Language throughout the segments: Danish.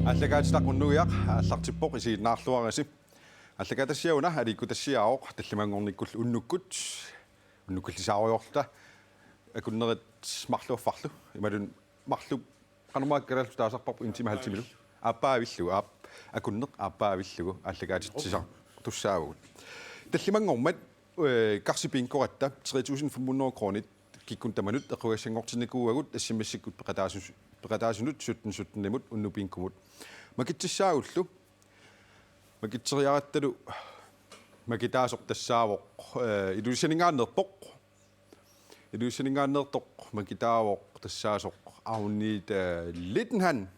аллагаатитақуннуиақ аллартиппоқ исигиннаарлуараси аллагаатассиауна аликкутассиаоқ таллимангорниккул уннуккуллисааруйорлута акуннерит марлуаффарлу ималун марлу канумааккалалу таасарпарпу интимахалтимилу ааппаавиллугу акуннеқ ааппаавиллугу аллагаатитсисар туссаавгут таллимангормат карсипинкоратта 3500 кронит киккун таманут эқугассангортинникууагут ассимассиккут пеқатаасунут 17 уннупинкумут макитсissaaullu макитсериаратталу макитаасортассаавоқ илуссанингааннерпоқ макитаавоқ тассаасоқ аунниит литнхан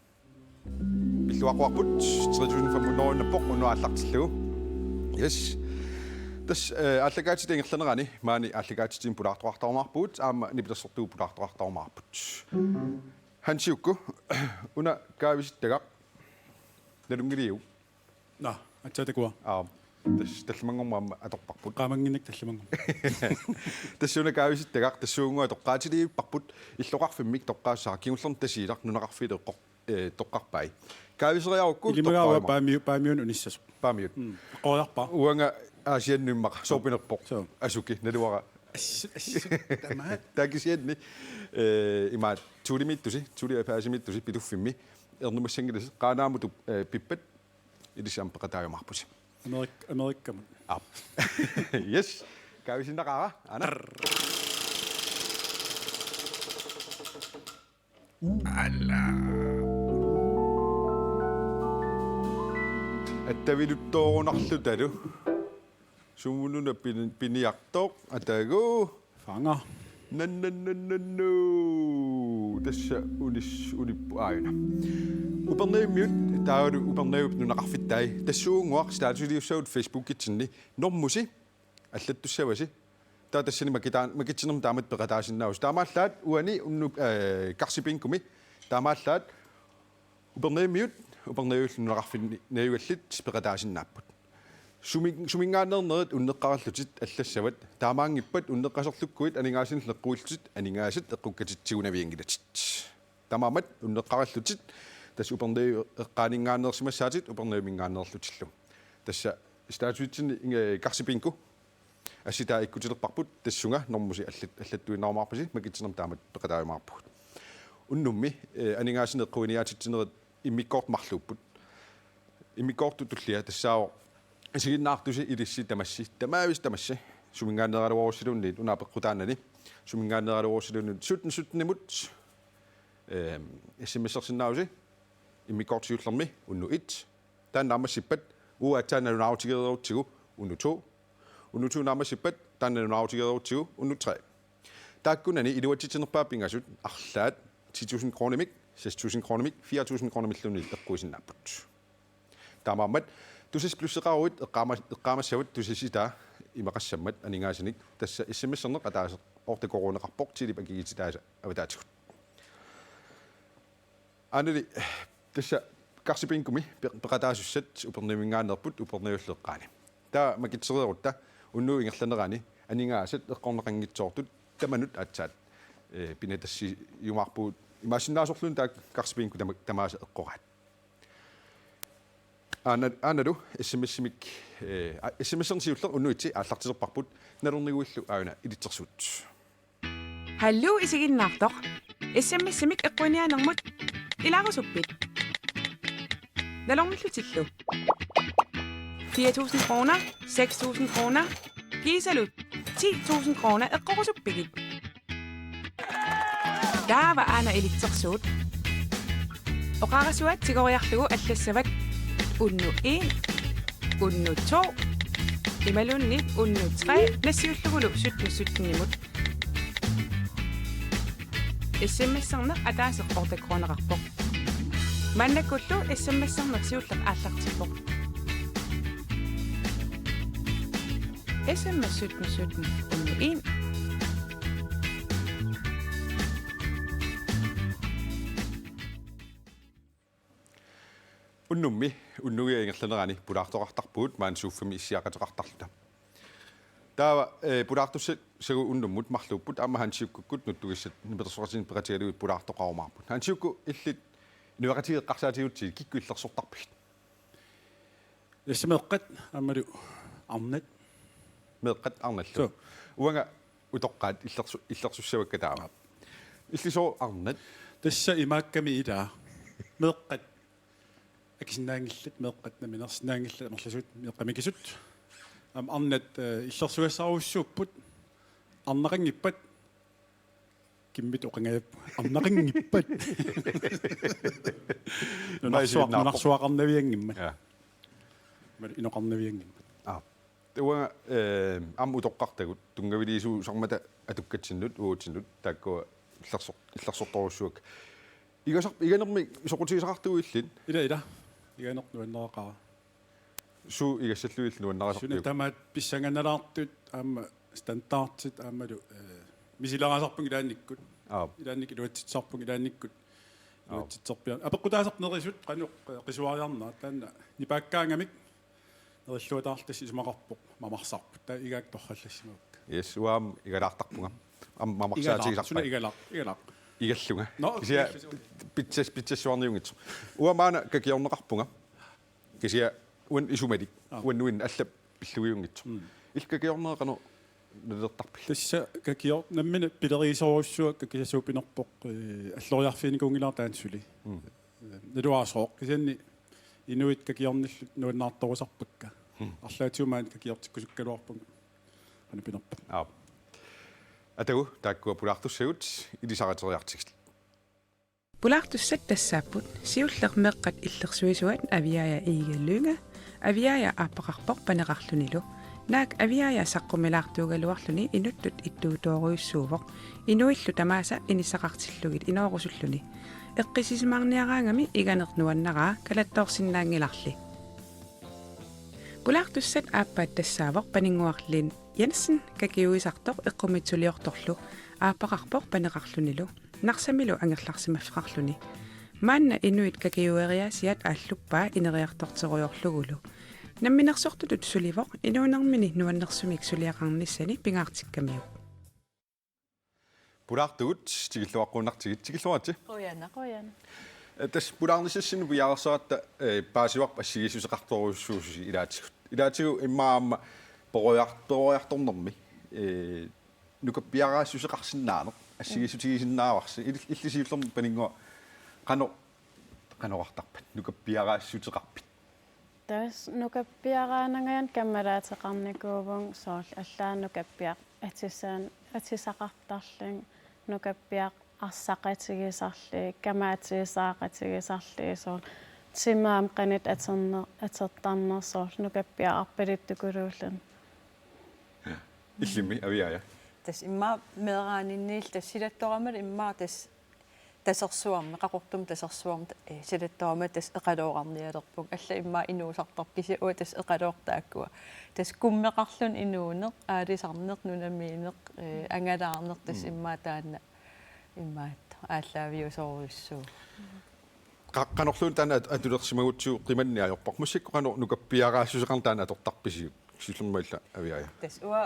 пиллуақуарпут 3500 унуааллартиллугу yes тас аллагаатит ингерланерани маани аллагаатитин пулаартуартармаарпуут аама нипилерсортуу пулаартуартармаарпут хансиукку уна каависиттагақ налунгилиу на атсатакуа тас таллимангормаама аторпарпут qaamangинник таллимангум тассуна каависиттагақ тассуунгуа тоққаатилииппарпут иллоқарфиммик тоққаассаа кигуллерн тасиилақ нунақарфилеққор тоққарпай каависериарукку илимагаава паамиун униссасу паамиут qoorarpa уанга аасианнуммақ соопинерпоқ асуки налуара тамаа такисианни има тулимиттуси пилуффимми ернумассангилас qaaнаамуту пиппат илисаам пеқатаажамарпуси америккамут yes кависиннақара ана алла аттавилуттоорунарлуталу сумунуна пиниартоқ атаагу фанга наннаннанну тасса униппу ааюна упернеиммиут таалу упернеуп нунақарфиттаи тассуунгуақ стаатулиуссаут фейсбуккитсинни нормуси аллаттуссаваси таа тассани макитсинерм таамат пеқатаасиннаус таамааллаат уани унну карсипинкуми таамааллаат упернеиммиут упернеуул нунақарфинни наюгаллит пеқатаасиннааппут сумингаанернерит уннеққараллутит аллассават таамаангиппат уннеққасерлуккуит анингаасин леққуиллутит анингаасит эққуккатитсигунавиангилатит тамаамат уннеққараллутит тас упернеу эққаанингаанерсимассаатит упернеумингаанерлутиллу тасса стаатуитсини карсипинку асситаа иккутилерпарпут тассунга нормуси аллаттуиннаормаарпаси макитсинерм таамат пеқатаажамаарпут уннумми анингаасин эққуиниаатитсинерит иммиккорт марлууппут иммиккорту туллиа тассаава исигиннаартуси илисси тамасси сумингаанералуорсилунниит унаапеққутааннани сумингаанералуорсилунниит 17 смсерсиннааруси иммиккортиуллерми унну 1 тааннаамассиппат уаатсааналунаартигеерутсигу унну 2 унну 2 наамассиппат таанналунаартигеерутсигу унну 3 тааккунани илуатситинерпааппингасут арлаат 10000 кронимик 6000 кронимик 4000 кронимиллунни эққуисиннааппут таамаамат тусис плюссеқаруит эққаамассавут тусисита имақассаммат анингаасиник тасса иссимиссернеқ атааса ортакоруунеқарпоқ тилип акигититааса аватаатигут анали тасса карсипинкуми пеқатаасуссат упернеумингаанерпут упернеуллеққаани таа макитсериерутта уннуу ингерланерани анингаасат эққорнеқангитсоортут таманут атсаат пинатасси юмарпуут имаасиннаасорлун таа карсипинку тамааса эққораат анаду смсмик смсернсиуллер уннуити ааллартисерпарпут налернигуиллу аана илитсерсуут Hallo isiginnaartoq SMS-mik eqquinianermut ilarusuppit nalornullutillu 4000 kroner 6000 kroner gisalut 10.000 kroner eqqorusuppigit taava aana ilitsersuut oqarasuat sigoriarlugu allassavat unnu 1 unnu 2 imalunnit unnu 3 nassiullugulu 17 SMS-erner ataaseqqortakruuneqarpoq mannakullu SMS-erner siullaq aallartippoq SMS 17 unnu 1 уннумми уннугиангерланерани пулаартоқартарпуут маансууффами иссиақатеқартарлута таава пулаартуссагу уннуммут марлууппут аама хансиуккуккут нуттугиссат нипетерсоратин пеқатигалуит пулаартоқарумаарпут хансиукку иллит nuaqatigeqqarsaatigut kikkuillersortarpigit Issameeqqat ammalu arnat meeqqat arnallu so uanga utoqqaat illersussavakka taama illisoo arnat tassa imaakkami ilaa meeqqat akisnaangillat meeqqat naminerssinaangillat amerlasut meeqqamikisut arnat illersuassaaruussuupput arnaqangippat kimmit oqangayap arnaqangippat nunarsuaqarnaviangimma ja mal inoqarnaviangimma uanga am utoqqartagut tungaviliisuu sarmata atukkatsinnut uutinnut taakkua illersortoruussuak iganermi soqutigisaqartuguillin ila iganernuanneraqara suu igassalluill nuannarasarpiu suna tamaat pissanganalaartut aamma standardsit aammalu misilaasarpung ilaannikkut ilaannik iluatsitsarpung ilaannikkut iluatsitserpia apeqqutaasarnerisut qanuq qisuariarnaa taanna nipaakkaangamik nerilluutaartassi isumaqarpoq mamarsarput taa igaak torrallassimuuk yes uam igalaartarpunga am mamarsaatigisarpa suna igalaq igalluga No, kisia pitsassuarniungitsu uamaana kakiorneqarpunga kisia uan isumalik uannuin allap pillugiungitsu ilkakiorneqanu nulertarpil tassa kakior nammina pileriisorussua kakisasuupinerpoq alloriarfiinikuungilaar taansuli naluaasooq kisianni inuit kakiornillut nuannaartorusarpakka арлаатиумаан какиортиккусуккалуарпунга анапинерпа атагу тааккуа пулаартуссагут илисаратериартикс Pulartussat tassaaput siulleq meqqat illersuisuat aviaja iigalluunga aviaja aappeqarpoq paneqarlunilu naak aviaja saqqumilаарtuugaluarluni inuttut ittuutooruyussuuvoq inuillu tamaasa inissaqartillugit inoorusulluni eqqisisimarniaraangami iganernuannaraa kalattoorsinnaangilarli Pulartussat aappaat tassaavoq paninguarlin Jensen kakiuisartoq eqqumitsoliortorlu aappeqarpoq paneqarlunilu Narsamilu angerlarsimaffaqarluni maanna inuit kakiueriasiat aalluppaa ineriartorterujorlugulu namminersortutut sulivoq inuunermini nuannersumik suliaqarnissani pingaartikkamiu пулаартугут тигиллуаққуннартигит тигиллуати Qoyana. тас пулаарнисассину пиарсаатта паасиварп ассигисусеқарторуссууси илаатигу иммаама поруярторнэрми нукаппиараассусеқарсинаанеқ ассигисутигисиннааварси иллисиуллерми панингуа qanoqartarpat nukappiaraassutеқарпит Tas nukappiaraanangayan kammalaateqarnikuuvun soorl allaanukappiaq atisaqartarling nukappiaq arsaqatigisarli kamaatigisaaqatigisarli soorl timaam qanit atertarnersoorl nukappiaq arpalittukuluullan иллими авиая tas imma meeraaninnil tassilattoramat imma tas tasersuarma qaqortum tasersuarma silattorama tas eqalooqarnialerpuk alla imma inuusartarkisi ua tas eqaloortaakkua tas kummeqarlun inuuneq aalisarneq nunamiineq angalaarneq tas imma taanna immaat ааллаавиусоруйссуу qanorluun taana atulersimagutsu qimanniajorpaq musikku qano nukappiaraassусеқартаана атортарписиу силлермаилла авиая tas ua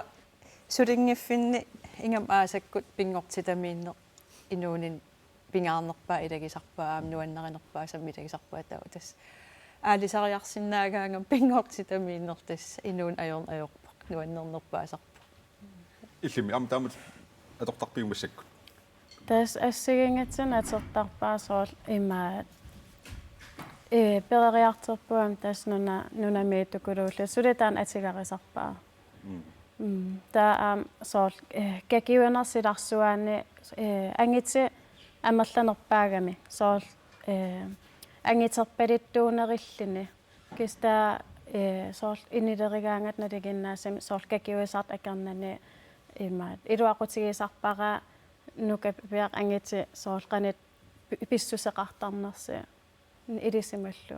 sulinngiffinni ingam aasakkut pingortitamiinneq inuunin pingaarnerpaa ilagisarpaa aamnuannerinerpaa sammilagisarpaa tau tas aalisariarsinnaagaangam pingortitamiinner tas inuun ajorpaq nuannernerpaasarpa иллими ам таамат аторtarpiumassakku Tas assigingatsin atertarpaa soorl imaat pereriarterpuam tas nunamiittukuluulla sulitaan atigarisarpaa taa soorl kakiuanersilarsuaanni angitsi амерланерпаагами соорл ангитерпалиттуунериллини киста соорл инилеригаангат налигиннаасами соорл какиуисарт акернани имаат илуақутигисарпара нукапиақ ангити соорл qanit писсусеқартарнерси илисималлу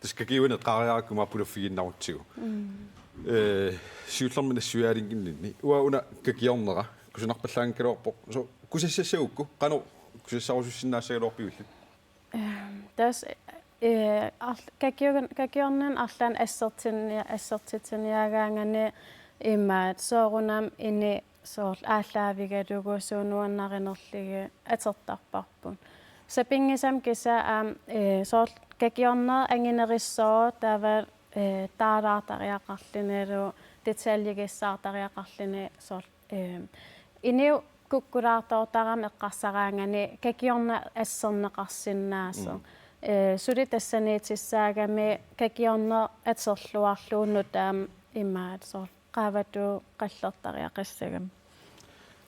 таскакиуна qaariarakuma puluffiginnarutsigu siullerminassuyaalingиннинни уауна какиорнера кусинарпаллаангкалуарпоқ со кусассассагукку qano кусассарусуссиннаассагалуарпигуллу tas kakiornan arlaan ассертитсиниагаангани имаат соорунам ини соорл ааллаавигалугуусуунуаннаринерлиги атертарпарпун Sapingisam kisa soort kakiorner anginerissoo taava taalaartariaqarlineru detaljigissaartariaqarline soort iniu kukkulaartoortaram eqqarsaraangani kakiorna asserneqarsinnaaso suli tassaniitissаагами kakiorner atserluarluunnu taam immaat soort qaavatu qallertariaqassagam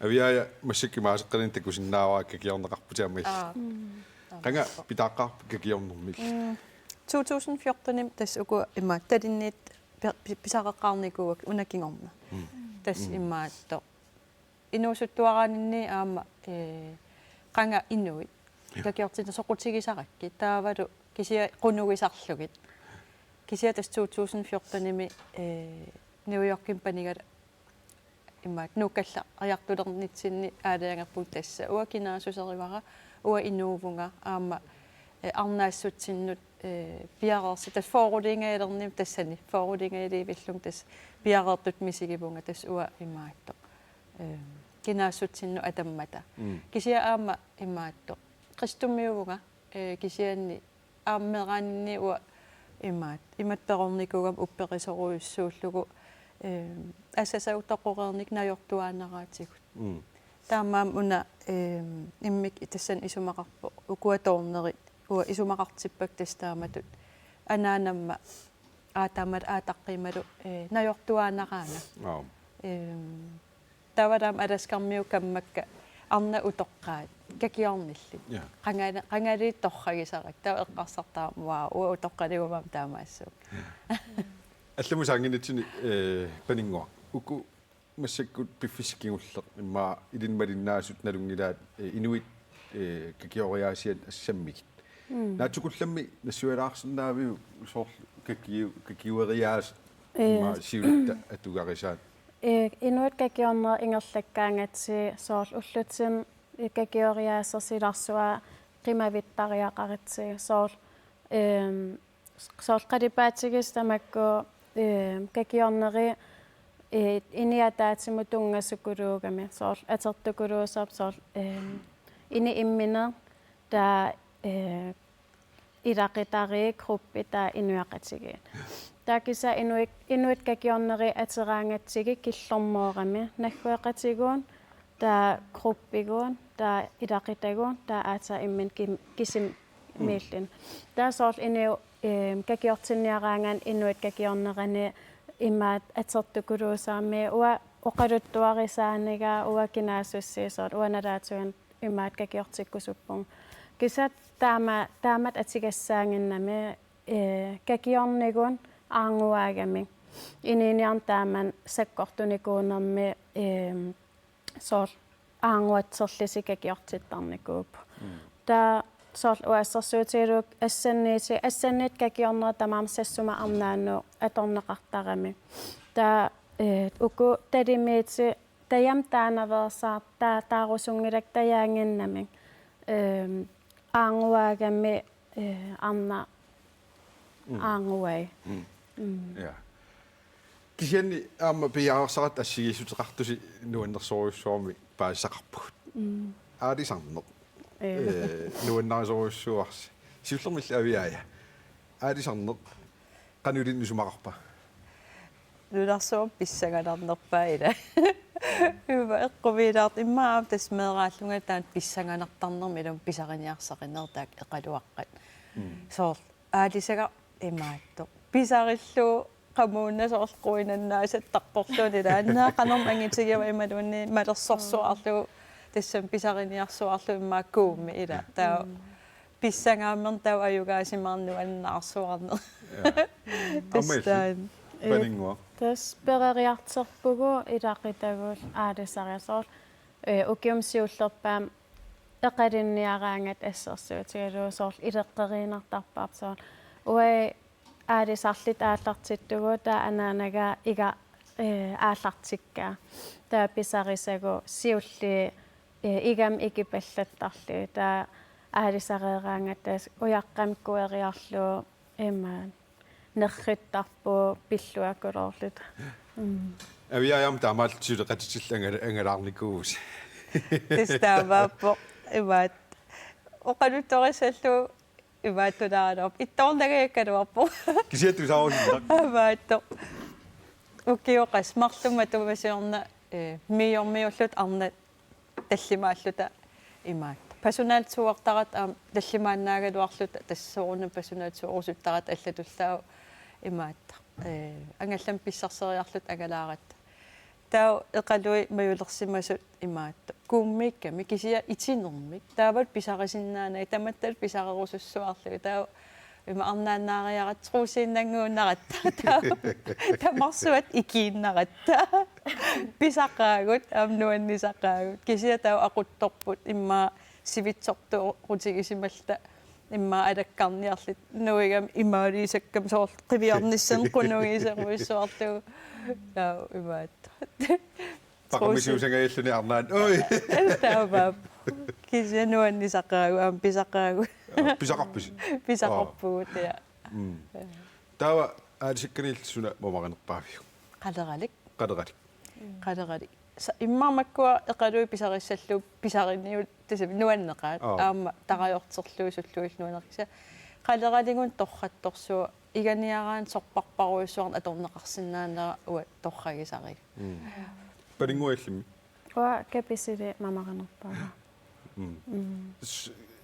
Aviaja massikkimaaseqqalin takusinnaawaa kakiorneqarputiammis. Qanga pitaaqqa kakiornermil. 2014 tas uku immaat talinniit pisaqeqqaarnikuuk unakingorna. Tas immaatto inuusuttuaraninni aama qanga inuit kakiortina soqutigisaqakki taavalu kisia qunugisarlugit kisia tas 2014 New Yorkin panigat immaat nuukalla ajartulerniitsinni aalaangerput tassa uakinaasuserivaqa ua inuuvunga aama arnaassutsinut piarersi tas forudingaelerni tassani forudingaelivillung tas piarertut misigivunga tas ua immaatto kinaassutsinnu atammata kisia aama immaatto qistummiuvunga kisianni aammeeraanni ua immaat imatperornikugam uppeqisoruissuullugu assasautoqqoqernik najortuaanaraatigut taamaam una immik tassan isumaqarpo ukuatornerit ua isumaqartippak tastaamatut anaanamma aataamat aataqqimalu najortuaanaraanga tavadam alaskarmiu kammakka arna utoqqaat kakiornilli qangaliit torragisaraq taa eqqarsartaa waa ua utoqqaligumaam taamaassuuk Allumusanginittini paningoa uku massakkut piffiskingulleq imma ilinmalinnaasut nalungilaat inuit kakioriaasiat assammigit naatukullammi nassualaarsinnaaviu soor kakiueriaas imma siulitta atugarisaat inuit kakiorner ingerlakkaangatsi soor ullutsin kakioriaasersilarsua qimavittariaqaritsi soor qalipaatsigis tamakku kakiorneri iniataatsimu tungassukuluugami soor atertukuluusap soor ini imminer taa ilaqitari gruppi taa inuaqatigiin taakisa inuit kakiorneri ateraangatsigi killormoorami nagguaqatiguun taa gruppiguun taa ilaqitaguun taa aata immin kisim miillin taa soor iniu kakiortinniaraangan inuit kakiornerani immaat atertukuluusaami ua oqaluttuarisaaniga ua kinaasussiisoot uanalaatugan immaat kakiortikkusuppung kisat taamat atigassaanginnami kakiornigun aanguaagami iniiniarn taaman sakkortunikuunermi soor aanguatserlisi kakiortittarnikuup taa soor uassersuutiluuk assanniit kakiorner tamaam sassuma arnaannu atorneqartarami taa uku talimiitsi tayam taanaversaar taarusungilak tayaanginnami aanguaagami arna aanguai ja kisianni aama piaarsarat assigissuteqartusi nuannersoruissuarmi paasaqarpugut aalisarneq nuannarisoruissuarsi siullermilla aviaja aalisarneq qanulin isumaqarpa nularsuum pissangalarnerpaila Hyvä eqqoviilaart immaam tasmeeraallunga taan pissanganartarnermi ilum pisariniarsaqinnertaak eqaluaqqat soor aalisaga imaatto pisarillu qamuunna soorquinannaasat taqqorluuni laannaa qanorm angitigiwa imaluunni malersorsuarlu тассам писарiniarsuarlu иммааккуумми ила таа писсангааммер таа аюгааsimаарну аннаарсуарнер тастаан paningoa тас перериартерпугу илақитагуул аалисариасоор укиумсиуллерпаам эқалинниараангат ассерсуутигалуу соор илеққериинартарпаап соор уа аалисарлит ааллартиттугу таа анаанага ига ааллартиккаа таа писарисагу сиулли игам икипаллаттарли таа аалисареераангаттаас уяққамккуэриарлуу имаан нерриттарпу пиллуаккулоорлут aviajam taamaaltsuuleqatitillanga angalаарnikuus тестаавааппо имаат oqalutorisallu ivaattunaarop ittornagaakkaluarpo Kisiattu saavuttaa. avaatto ukioqas marluma tumasiorna miormiullut arna tallimaalluta imaat personaalsuartarat tallimaannaagaluarluta tassoorna personaalsuorusuttarat allatullaau imaatta angallam pissarseriarlut agalaarat tau eqalui mayulersimasut imaatto kuummiikkami kisia itinermik taavat pisarisinnaanai tamattal pisarerusussuarlugu tau ima arnaannaariarat truusiinnanguunaratta tamarsuat ikiinnaratta pisaqaagut amnuannisaqaagut kisia tau aquttorput imma sivitsortu rutigisimallta imma alakkarniarlit nuigam imaaliisakkam soor qiviarnissan qunugiseruissuarlugu tau imaat Pakkamisuusangayalluni arnaan. Oi. tau kisia nuannisaqaagu am pisaqaagut Pisaqarpisi. pisaqorpugut ja Tawa aalisikkanilsuna momaqanerpaaviu. qaleralik Qaderalik. qalerali immarmakkua eqalui pisarissallu pisarinniut tasami nuanneqaat aamma taqajorterluusulluis nuanerkisa qaleraligun torrattorsua iganiaraan sorparparuissuarn atorneqarsinnaanera ua torragisari Paninguallimi. Ua kapisili mamaqanerpaaga.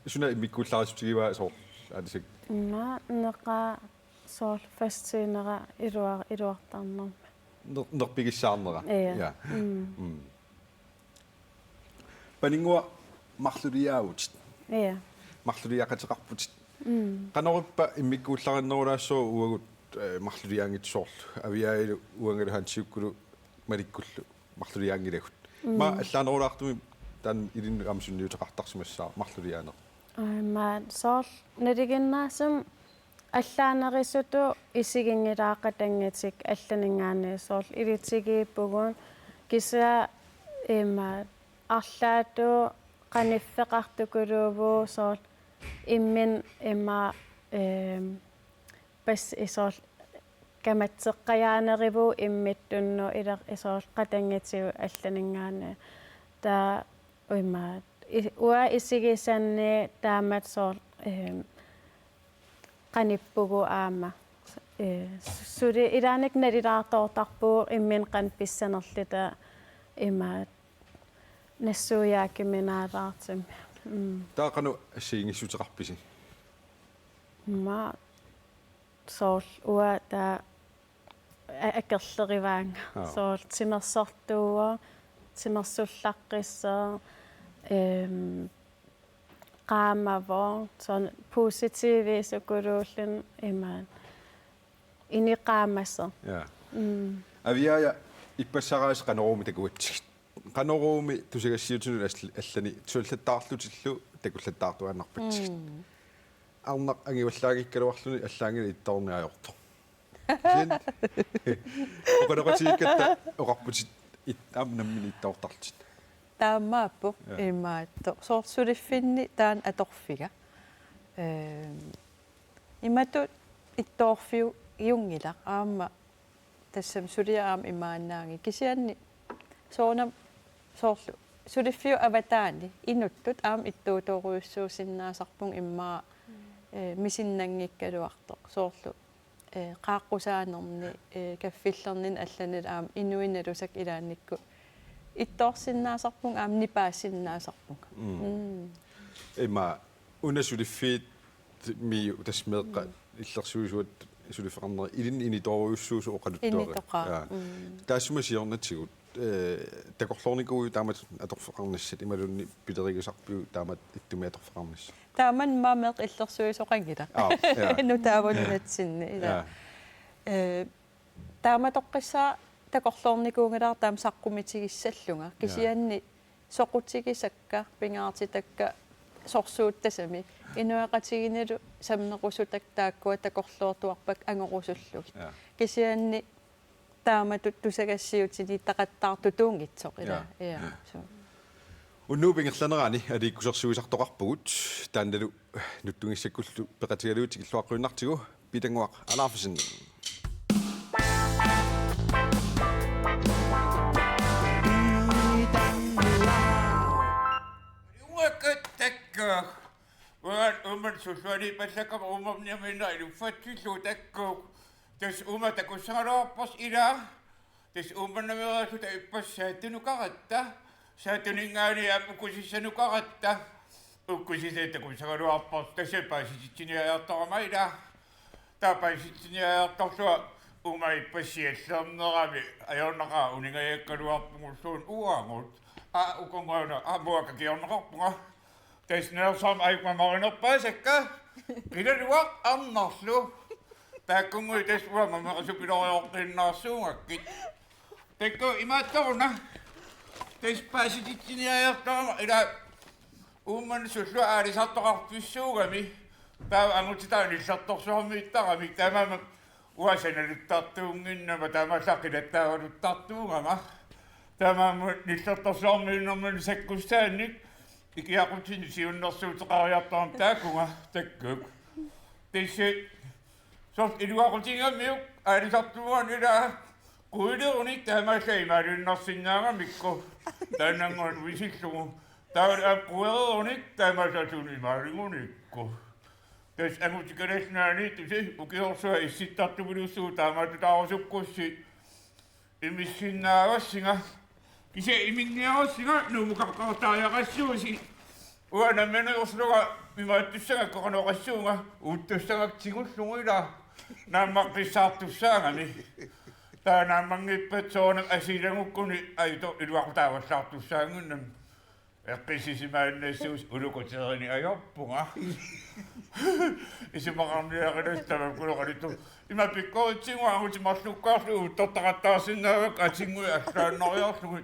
Suna imikkullaarisutigivaa soor aalisik. Ma neqa sool fastsiinera iluartarnerma. Nerpigissaarnera. Ja. Paningua marluliaavut. Ja. Marluliaqateqarputit. Qanorippa immikkuullarannerulaassoo uagut marluliaangitsoorlu aviailu uangaluhansiukkulu malikkullu marluliaangilagut. Ma allaanerulaartumi tan ilinneqamsunniuteqartarsimassaa marluliaaner. Ma sool naliginnaasum allaanerisutu isigingilaaqatangatik allaningaani sool ilitigiippugun kisia ima arlaatu qaniffeqartukuluuvu sool immin ima pas isool kamatseqqajaanerivu immittunnu ila isool qatangatiu allaningaani ta uimaat ua isigisanni taamat sool qanippugu aama suli ilaanik nalilaartoortarpuu immin qanpissanerlita imaat nassuuyaakkiminaalaartim Taaqanu assiingissuteqarpisi. ma sool ua ta akerlerivaanga sool timersortuua timersullaqqissa qaamavo son positiivisukkuluullun imaan iniqaamassa Ja. Aviaja ippassaraas qanoruumi takuatsigit. Qanoruumi tusigassiutunu allani tuullattaarlutillu takullattaartuannarpatsigit. Arnaq angivallaagikkaluarluni allaangili ittorniajortor. Sen. Oqanoqatigikkatta oqarputit am nammini ittortartit. taammaappu imaatto soorsuliffinni taan atorfiga imatu ittoorfiu iungila aamma tassam suliaam imaannaangi kisianni soonam soorlu suliffiu avataani inuttut aam ittuutoruissuusinnaasarpun immaa misinnangikkaluartoq soorlu qaaqqusaanerni kaffillernin allanil aam inuinnalusak ilaannikku ittoorsinnaasarpun aam nipaasinnaasarpun Ima unasuliffiit mi tasmeeqqa illersuisuat sulifeqarneri ilin initoruissuusu oqaluttuari. Taassumasiornatsigut takorlornikuui taamat atorfeqarnassat imalunni piterigisarpiu taamat ittumiatorfeqarnass. taaman maameeq illersuisoqangila nutaavununatsinni ila taamatoqqissaa takorlornikuungilaar taam saqqumitigissalluga kisianni soqutigisakka pingaartitakka sorsuuttasami inuaqatiginalu samnequsutak taakkua takorloortuarpak angorusullu kisianni taamatut tusagassiutini taqattaartutuungitsoq ila so Unnuupingerlanerani aliikkusersuisartoqarpugut taannalu nuttungissakkullu peqatigaluutik illuaqquinnartigu pitanguaq alaarfisin. Uman suswani pasakam umam niya may na ilufatsi takko. Tas takko sangaropas ila. Tas na mga suta ipas sa tinukakatta. Sa tuningani apukusi sa nukakatta. Ukusi sa takko sangaropas. Tas ipasisi niya yata kamayda. Tapasisi niya yata sa pasiyasam na kami. Ayaw naka uningay karuapungson uangot. Ukong na buwa kakiyaw nakapunga. Tes Nelson ay mamakino pa sekka. Kinaliwak ang naso. Takong tes wa mamakasupiro ko kin naso ngakit. Teko imato na. Tes pasiti niya ta ila uman susu ari sato ka piso kami. Ta ang utita ni sato so mi ta kami tama wa senalittatungin na matama sa kinata tatunga. Tama ni sato so mi naman sekkustanik. Ikiä kun sinun nostut ajattaan täkunga tekkök. Tesse sot idua kun tinga miuk äri sattuvan ida. Kuide oni tämä seimärin nassinnaanga mikko. Tänään on visittu. Tää kuel oni tämä satuni maringonikko. Tess ämut keres näni tse uki osa isittattu virusu tämä taosukkussi. Imissinna vassinga. Kise iminnia osinga numukakautaa ja kassuusi. Uana mena osloga mimaittussanga kokono kassuunga uuttussanga tsigussunguila. Nammakkisaattussangani. Tää nammangippat soona asiilangukkuni aito iduakutaava saattussangunnam. Ekkisisimäinnessuus ulukotsarani ajoppunga. Isimakamniakanestava kulokanitu. Ima pikkoitsinga angutimassukkaaslu tottakataasinna katsingu assaannojaaslu.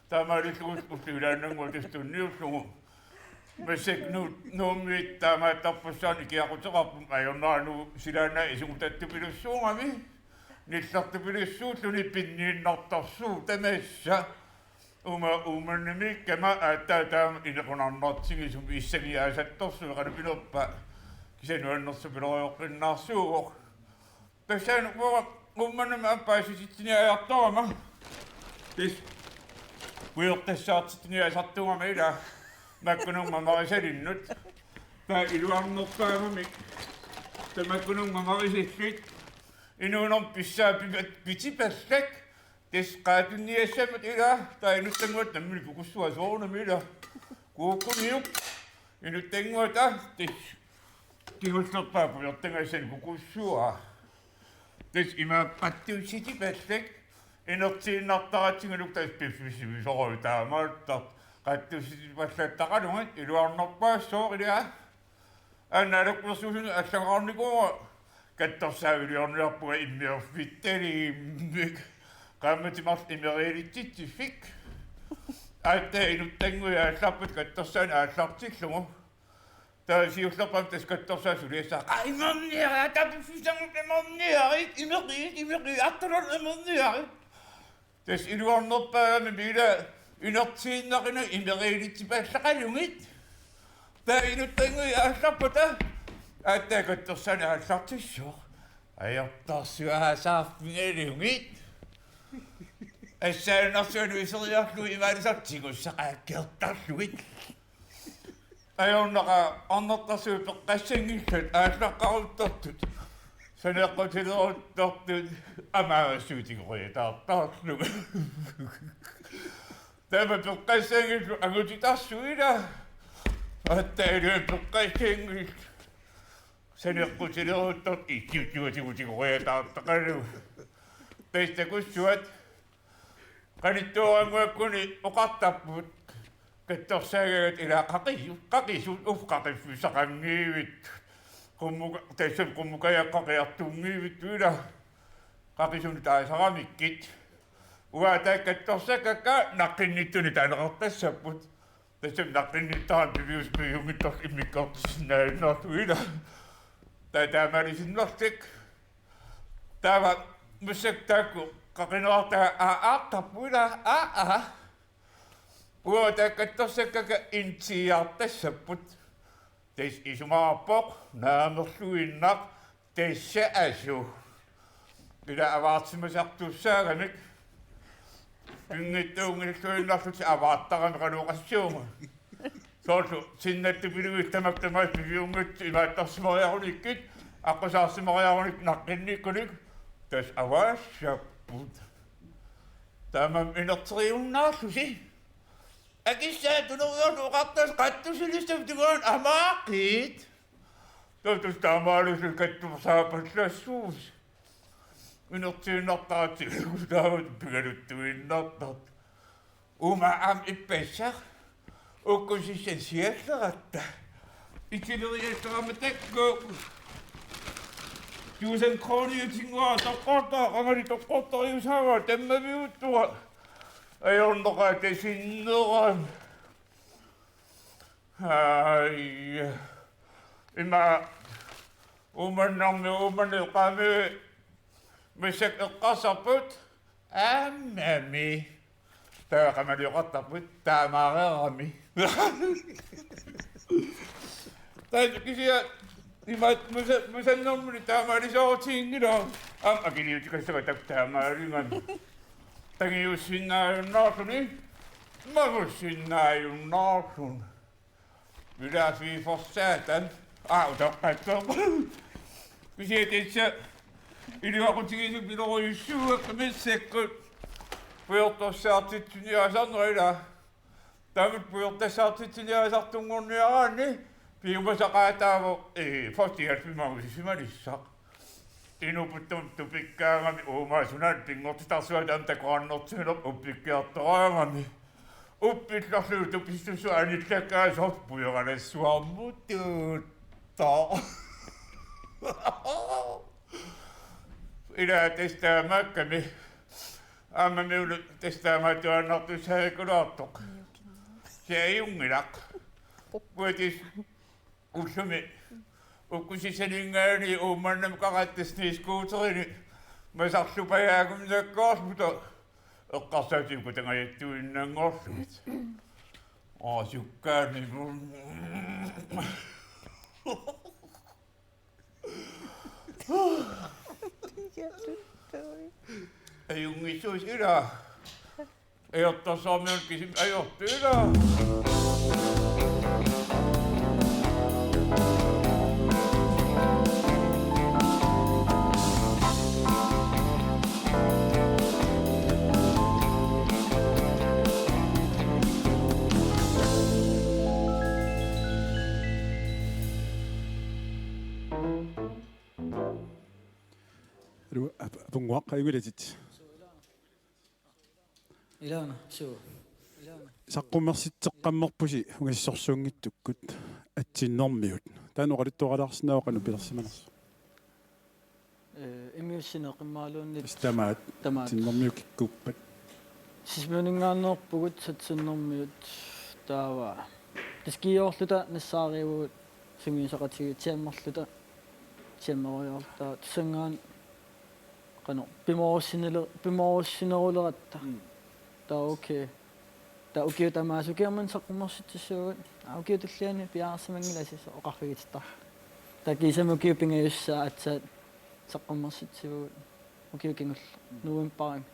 Tämä oli suuskusti ylännen kohdistun niusungu. Mä se nummit tämä tappussaan ikiakutsaapun. Mä oon naanu silänä isungutettu pidussuungami. Niissattu pidussuutu ni pinniin nattasuu temessä. Uman mikä mä äättäytään kun annatsin sun vissäkin jääset tossu, joka nyt pidoppa. Sen on nossa pidoo jokin nasuu. Tässä uman mä pääsin sitten ajattaamaan. Kujottes saat sitten jäi sattumaan meidän. Mä kun mä olin selinyt. Tää iluannut päivämi. Tämä kun mä olin sitten. Inun on pissää pitsipessek. Tes kaatun niessä mut ila. Tai nyt tengoit tämmöni kukussua soona mitä. Kuukku niuk. Ja nyt tengoita. Tes tingoistot päivä, jotten sen kukussua. Tes imä pattuun sitipessek. En ole siinä nattaa, että sinä luktaisi piffissä soitaa. Mä katsoin sitten vasta takanoin, että on noppaa soitaa. Änä lukkuisuuden äsken on niinku katsossa yli on loppua imme fitteri. Kammetimasta imme erityisesti fik. Että ei nyt tengu ja saaput katsossa enää saapsiksi mun. Tää sius loppamtes katsossa sydessä. Ai monnia, tää piffissä monnia. Imme attoron monnia. Tes iluannut päivä mitä ynotsinnakin imereilit päässä kajungit. Tää ei nyt tengu ja saapota. Ättääkö tossa nää satsissa? Ai ottaa syöhä saappin edungit. Ässä en ole syönyt isoja luimäärä satsikossa äkkeltä suit. Ai onnaka annottaa syöpä käsengikset ässä kauttattut. Sen jälkeen sillä on tohtu ämäsyytikoita taas nu. Tämä pukkaisengit anguti taas suida. Että ei nyt pukkaisengit. Sen jälkeen sillä on tohtu ittiutikoita takaisin. Teistä kun syöt. Kanittua on mua kuni okattaput. Kettossa ei ole kakisut uhkakifyssä kangiivit. Tässä kun mukaan ja kakeattu miivittyydä. Kakisun tai saamikkit. Uätäkkä tossa käkä nakinnittu niitä tässä, mutta tässä nakinnittaan piviuspyyhungit tos imikottis näin natuida. Tätä märisin nostik. Tämä musik täku kakinalta aatapuida Uätäkkä tossa käkä intsiaa tässä, mutta Tes isumapok naamossuinnak tesse asu. Kyllä avaatsimme sattussaan nyt. Yngit suinnaksut se avaattakan kadukassuun. soorlu sinnattupiluguittamak tamais piviungut imaattarsimariarulikkit аққусаарсимариаруник наққинниккуник тас аваассаппут таамам инертериуннаарлуси акиссаа тунериорну оқартас қаттусилистав тугаан амаақит тотус таамаалусул каттусаапаллассуус инертииннартаати таават пигалуттуиннартарт ума ам иппассақ уккусиссан сиаллератта икилериассараматакку 1000 kroner tinguа тоққорта ангали тоққорториусаава таммавиуттуа аёрнеқа тасиннерам ай има уманнеқами мисак эққасарпут аммами таақамалиоқартарпут таамаарерами таакисиа имат мусаннэрмуни таамаалисоортиингила ам акилиутикассага тактаамаалингами тагиуссиннааюннаартуни магуссиннааюннаартун вилаафи форсаатан утоққаттоо кисиатитса илиуақутигисук пилоруйуссууакка миссаккут пуйорторсаартитсуниасарнерила тамит пуйортассаартитсуниасартунгорниараани пиумасақаатааво фостиалфимагусисималиссақ инупуттум тупиккаагами уумаасунаат пингортитарсуатаам такуаннэртигилоп уппиккиартораангами уппилларлуу туписсусу аниллаккаасорт пуйоранассуармутуут таа ила тестаамакками аммамиулу тестаамаатуаннартусаакулаартоқ сеаюнгилақ пуатис уллуми уккусисалингаани уумманнам қараттасни скуутерини масарлупаяагумнаккоорсмута эққарсаатиуку тангаяттуиннангоорсумит суккаани аюнгисуус ила эйортарсаамиун кисим айортуила апунгуаққа игулатит илаана суу саққуммерситсеққаммерпуси угассорсуунгиттуккут атсиннэрмиут таануқалуттуаралаарсинаоқану пилерсиманерс имиуссинеқиммаалуунни стамаат тиннэрмиук киккуппат сисмунингааннерпугут сатсиннэрмиут таава тискиорлута нассаариугут сунгисақатиги тиаммерлута тиаммериорта тусангаан qano pimoossineruleratta ta okay ta ukiu tamaasukiamman saqqumarsitissuugut ukiu tulliani piaarsamangilasiso oqarfigittar ta kisamukiu pingayussaa atsaat saqqumarsitissuugut ukiu kingulla nuimparami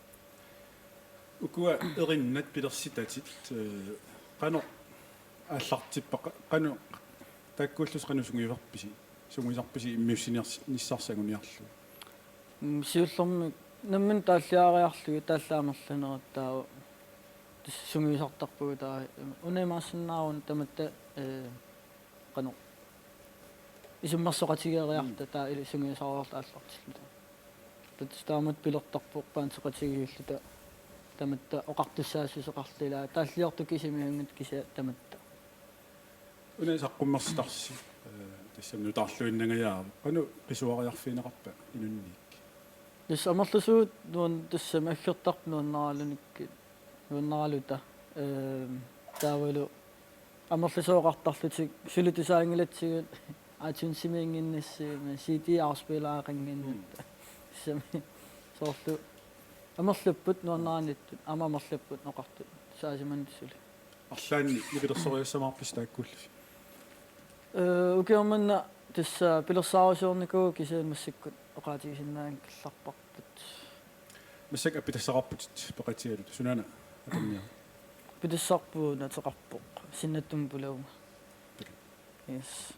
ukua erinnet pilersitatit qano аллартиппаqa qano таккууллус qanu sungiverpisi sungisarpisi immiussiniers nissarсагуниарлу сиуллэрми наммин тааллиариарлуги тааллаамерланериттаава сунгисартарпугу таа унемаассиннаарун таматта qano исуммерсоқатигериарта таа или сунгисариорта ааллартиллута татстаамат пилертарпуq паансоқатигиуллута таматта оқартуссаассусеқарлилаа тааллиорту кисимиунгат кися таматта унасаққуммерситарси тассамну таарлуиннагаяава qanu qisuariarfiineqarpa inunniik тус амерлусуут нуун туссама аггертарп нуаннаралуникки нуаннаралута таавалу амерлусооqartarlutик сулутусаангилатсигут аатунсимиингиннассима сити арспилаақангиннатта сами соорлу амерлуппут нуаннараниттут амамерлуппут ноқартут саасиманнссули арлаанни нипилерсориассамаарпис тааккууллуси укиорманна тусса пилерсаарусуорникуу кисаамассаккут оqaатигисиннаан килларпарпут массак апитассақарпутит пеқатигалут сунаана атаммиа питассарпуу натеқарпоқ синнаттум пулаума Yes.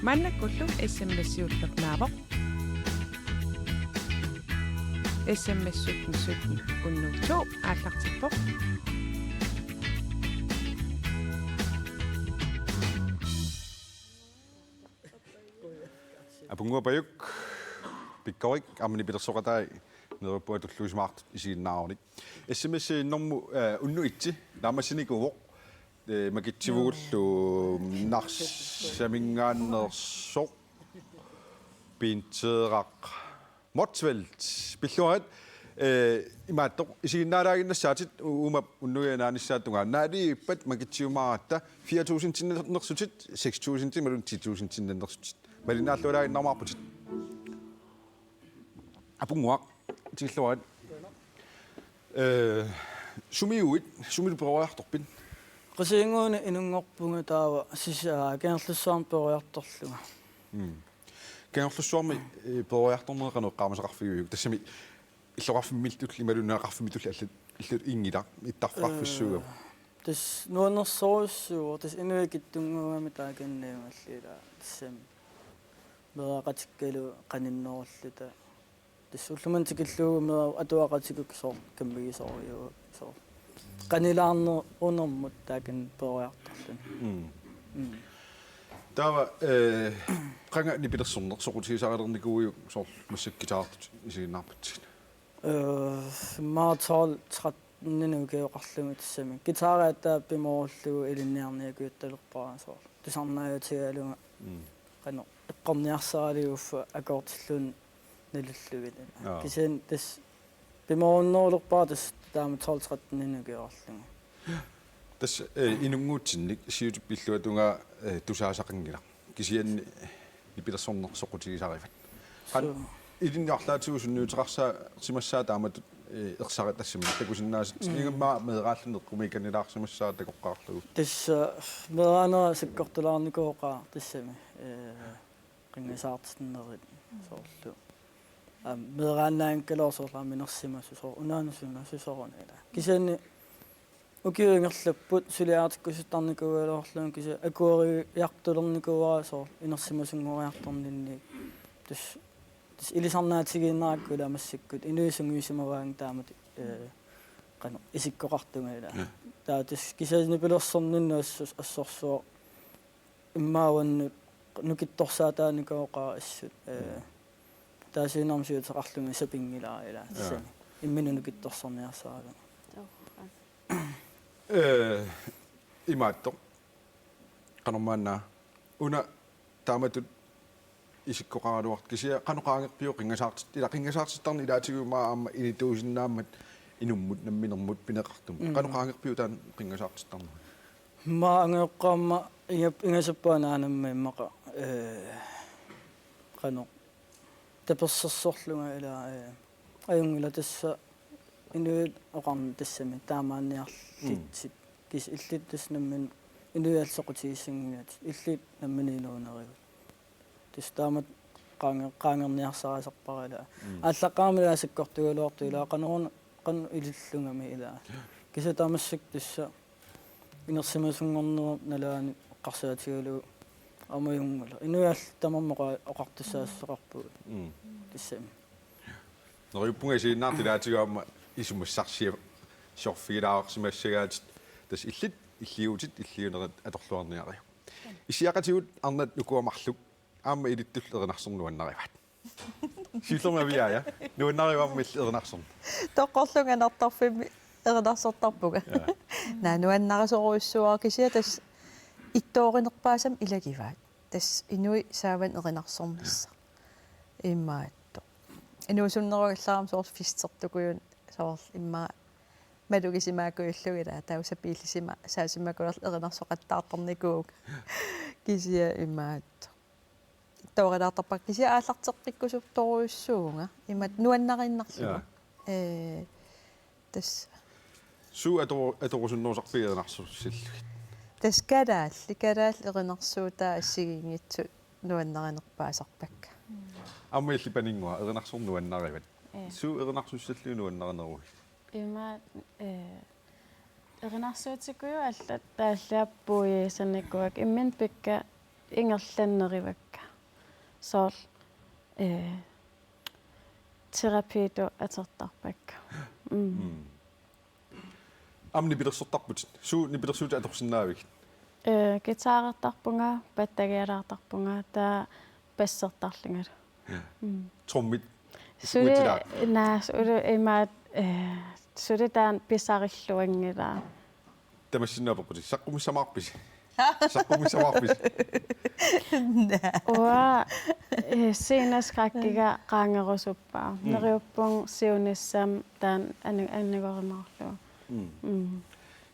Mannakullu SMS-uullernaavoq. SMS 17 unnuutsu aallartippoq. Apungua pikkorik amni pilersoqatai nerupua tulluismaart isiinnaaruni. SMS normu unnu itsi naamasinikuvoq makitsivugullu narsamingaannersoq pinteeraq Motsvelt pilluarat imaattoq isiinnaalaagиннассаатит ума уннуяанааниссааттунгаа наалииппат макитсиумаарата 4000 тиннерсутит 6000 тималун 10000 тиннерсутит малинааллуалаагиннармаарпутит апунгуақ тиллуат сумиуит сумил прояарторпин qasiinguuni inunngorpunga taava sisaa kernlussuarm periartorluga кенгерлуссуарми прояарторнеқанеққармасақарфигуйук тассами иллоқарфиммилтулли малунаақарфимитулли аллат иллут ингила иттарфарфиссууга тас нуаннерсоруссуу тас инуикиттунгуами тааканнеамаллила тассами мерақатиккалу қаниннеруллута тас уллумантикиллуугу мера атуақатикук соор каммигисориуа соор qanilаарner unermut taakan periartorlun тава qanga nipilersorner soqutigisaalernikууiu soor massakkitaartut isiginnarputsit maatol 13 geoqarlugu tassami gitaraattaa pimorullugu ilinniarniakuuttalerpara soor tusarnaayutigalunga qano eqqorniarsaaliuffa akortillun nalulluvilin kisen tas pimorunnerulерpara tas таама 12-13 geoqarlugu тас инунгуутсинник сиутиппиллуатунга тусаасақангила кисианни ипилерсорнер соқутигисариват қан илинниарлаатигусунниутерарсаа симассаа таамат ерсари тассами такусиннаасит игаммаа медерааллунеққуми канилаарсимассаа такоққаарлугу тас мераанера сиккортулаарникуоқаа тассами қингасаартиннерит соорлу медерааннаан калоорсоорлаа минерсимасу соо унаанусуннасусоронила кисаанни укиунгерлаппут сулиаартиккусуттарникуалоорлуун киса акуари яқтулерникуаа соо инерсимасунгориарторнинни тас илисарнаатигииннааккула массиккут инуисунгуисимаваан таамат qano isikkoqartungala taa tas kisaani pilersorninnuassус ассорсуо иммааваннут нукитторсаатааникооqaa ассут таасинармсуутеқарлунга сапингилаарила тассани иммину нукитторсорниарсаалу имаатто qanормаанна уна тааматут исиккоqaraaluart кисиа qanoqaangerpiu qingasaartit ила qingasaartittarni ilaatigumaa аама инитуусиннааммат инуммут намминермут пинеқартум qanoqaangerpiu таан qingasaartittarnu маангеққаама ингасаппаанаанамма иммақа qano таперсерсорлунга ила аюнгила тасса инуит оқарни тассами таамаанниарлитсит кис иллит таснаммин инуиалсоқутигиссангиат иллит намминилуунеригут тастаамат qaangerniarsaasarparala ааллаққаамила сиккортугалуарту илаақанерун qan илиллунгами илаа кисатаамассак тасса инерсимасунгорнеру налаани эққарсаатигалу амаюнгула инуиал тамармоқа оқартуссаассоқарпуг тассами нориппунга сииннаартилаатигаама исумассарсиа сорфигилаарсимассагаатит тас иллит иллиутит иллиунерат аторлуарниариу исиақатигут арнат нукуамарлук аама илиттул эринарсорнуаннариват силэрмавиая нуаннаривааммил эринарсорн тоққорлунганартарфими эринарсортарпуга наануаннарисоруйссуаа кисиа тас иттооринерпаасам илагиваат тас инуи сааван эринарсорнисса иммаатто инуусуннеругаллаарам соорс фистертукуйун соорл иммаа малугисимаакуйуллугила таусапииллисима саасимакулер эринарсоқаттаартарникууг кисиа иммаатто тооралаартарпак кисиа ааллартеққиккусуп торуйуссуунга имат нуаннариннарлуга тас су аторусуннуусарпиернарсуссилл тас калаал эринарсуутаа ассигингитсу нуаннаринерпаасарпакка аама иллипанингуа эринарсорнуаннариват су эринарсуссаллуу нуаннаринеруи има эринарсуутикуйу аллат тааллааппуи санниккуак иммин пикка ингерланнеривакка соор терапиито атертарпакка амни пилерсортарпут су нипилерсуут аторсиннаавик гитаартарпунга паттагиалаартарпунга таа пассертарлунгала Trummit. сули наас улу имаат сулитаан писариллуангила Tamassinnaapaqut saqqumissamaarpis. Saqqumissamaarpis. уа синасқаккига qaangerusuppa neriuppung siunissam taan annagorimaarlu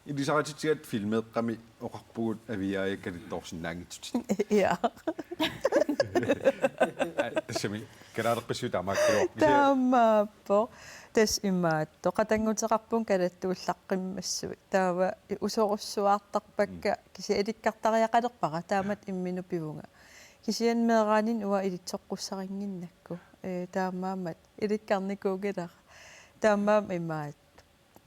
Ilisaratitsiat filmeeqqami oqarpugut aviaaya kalittorsinnaangitsutit. Ja. Tassami kalaaleqqissu taamaakkaluar. Taammaappo tas immaatto qatanguteqarpun kalattuullaqqimmassut taava usorussuaartarpakka kisi ilikkartariaqalerpara taamat imminu pivunga kisian meeraanin uwa ilitsoqqussaringinnakku taammaammat ilikkarnikuugilera taammaam immaat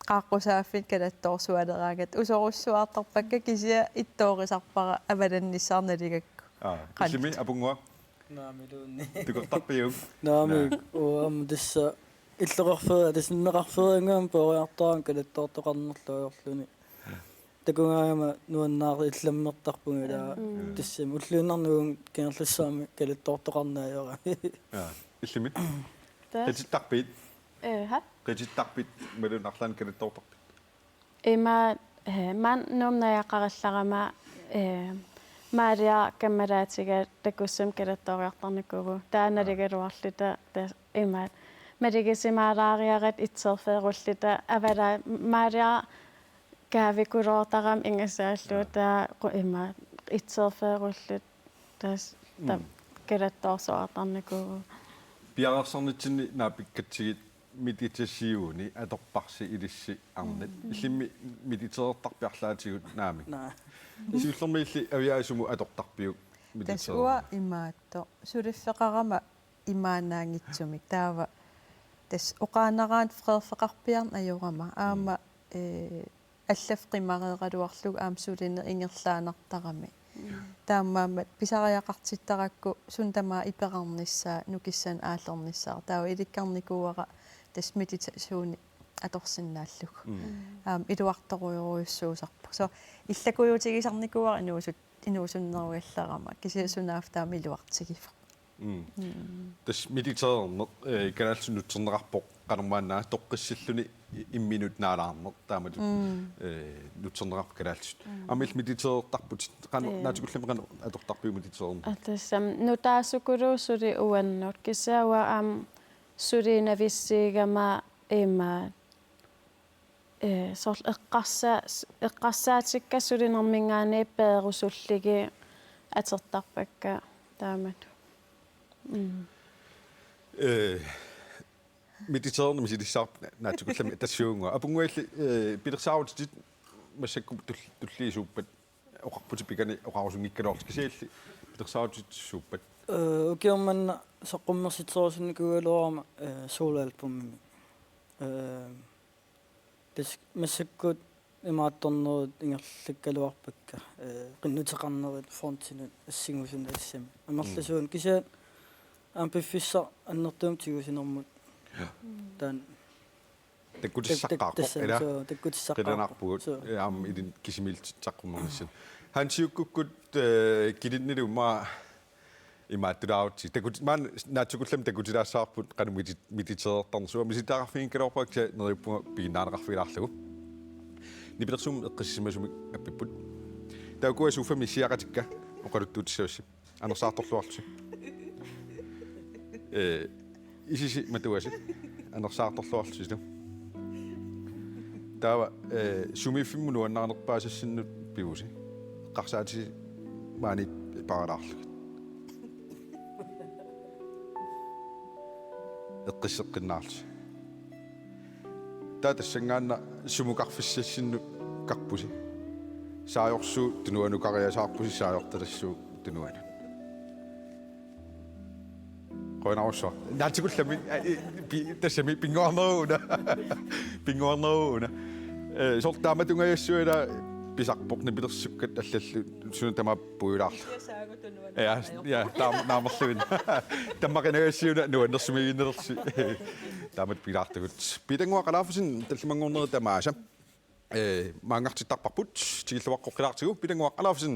qaaqqusaaffit kalattorsualeraagat usorussuaartarpakka kisia ittoorisarpara avalannissarnaligakku Tassami apungua наамилуунни tukortarpiug. наами уам тасса иллеқарфера таснеқарферингуам пориартаран калаттоортоқарнерлуйорлуни такунгаама нуаннаари илламмертарпунгила тассам уллуиннарнуун киерлассаами калаттоортоқарнаайора Tassami тас qitittarpit хат qitittarpit malunarlan kalittortarpit. има ман нумнаяқаралларама Maria kameraatiga takussam kalattoriartarnikugu taanaligaluarluta tas imaat madigisimaalaaриарат итсерфееруллута авала Maria kaavikuloortaram ingasaalluuta imaat итсерфеерулlut tas ta kalattorsuartarnikugu Piararsornitsinni naapikkatigit mititassiuuni atorparsi ilissi arnit. Illimmi mititerertarpiarlaatigut naami. наа Siullermiilli aviaasumu atortarpiuk tas uwa immaatto suliffeqarama imaanaangitsumik taava tas oqaanaraat freerfeqarpiarn ajorama aama аллафқимарееқалуарлуг аамсулинне ингерлаанартарами таамаамат писариақартиттаракку сун тамаа иперарниссаа нукиссан ааллерниссаа таава иликкарникууара тас медитасууни аторсиннааллуг илуарторуйоруйуссуусарпу со иллакуйутигисарникууара инуусуннеруйалларама кисиасунаав таама илуартигифа Tas meditererner kanaalsunutsernerarpoq qanermaannaa toqqissalluni imminut naalaarner taamat nutsernerarp kanaalsut amil mediterertarput qanu naatikullami qanu atortarpiu meditererner атассам нутаасукулуусули уаннут кисаауа аам сулинаvissiigama имаат сорл эққарсаатиккассулинермингаани пеерусуллиги атертарпакка таамат meditererner misilissarp naatikullami tassuunga apungualli pilersaarutitit massakku tulliisuuppat oqarputi pikani oqarusungikkalorti kisialli pilersaarutitit suuppat укиорманна саққуммерситсорусунникугалуарама суулаалпумми тас массаккут имаатторнерут ингерлаккалуарпакка qinnuteqarnerut фронтинут ассигусун ассами амерласуун кисаат ампиффисса аннертуум тигусинэрмут таан takkutissaqaarpoq ila таккутиссаққарпу qilanarpugut aam idin kisimiltitaqqummernissan hansiukkukkut kilinnilumaa imaatulaautti takut maan naatsukullam takkutilaassaarput qanu mititerertarnersuwa misitaaqarfiinkaloorpaaksa neriuppunga piginnaanaqarfilaarlugu nipilersum eqqissisimasumik appipput taukuasuuffami siaqatikka oqaluttuutissaussip anersaartorluarlusi isisi matuasi anersaartorluarlusilu taava sumifimmu nuannarnerpaasassinnu pivusi qarsaati maani paralaarlugut eqqisseqqinnaarlusi tatassangaanna sumuqarfissassinnu qarpusi saajorsu tunuanukariasaarpusi saajortalassuu tunuanu qoinarussa naatikullami tassami pinguarneruuna pinguarneruuna sortaamatungajaassuila pisarporni pilersukkat allallu sunu tama puilaarlu ja naamerluin tammaqinagassiuna nuannersumiginnersi taamat pilaartugut pitangua qalaafusin tallimangorneri tamaasa maangartittarparput tigilluaqqoqqilaartigu pitangua qalaafusin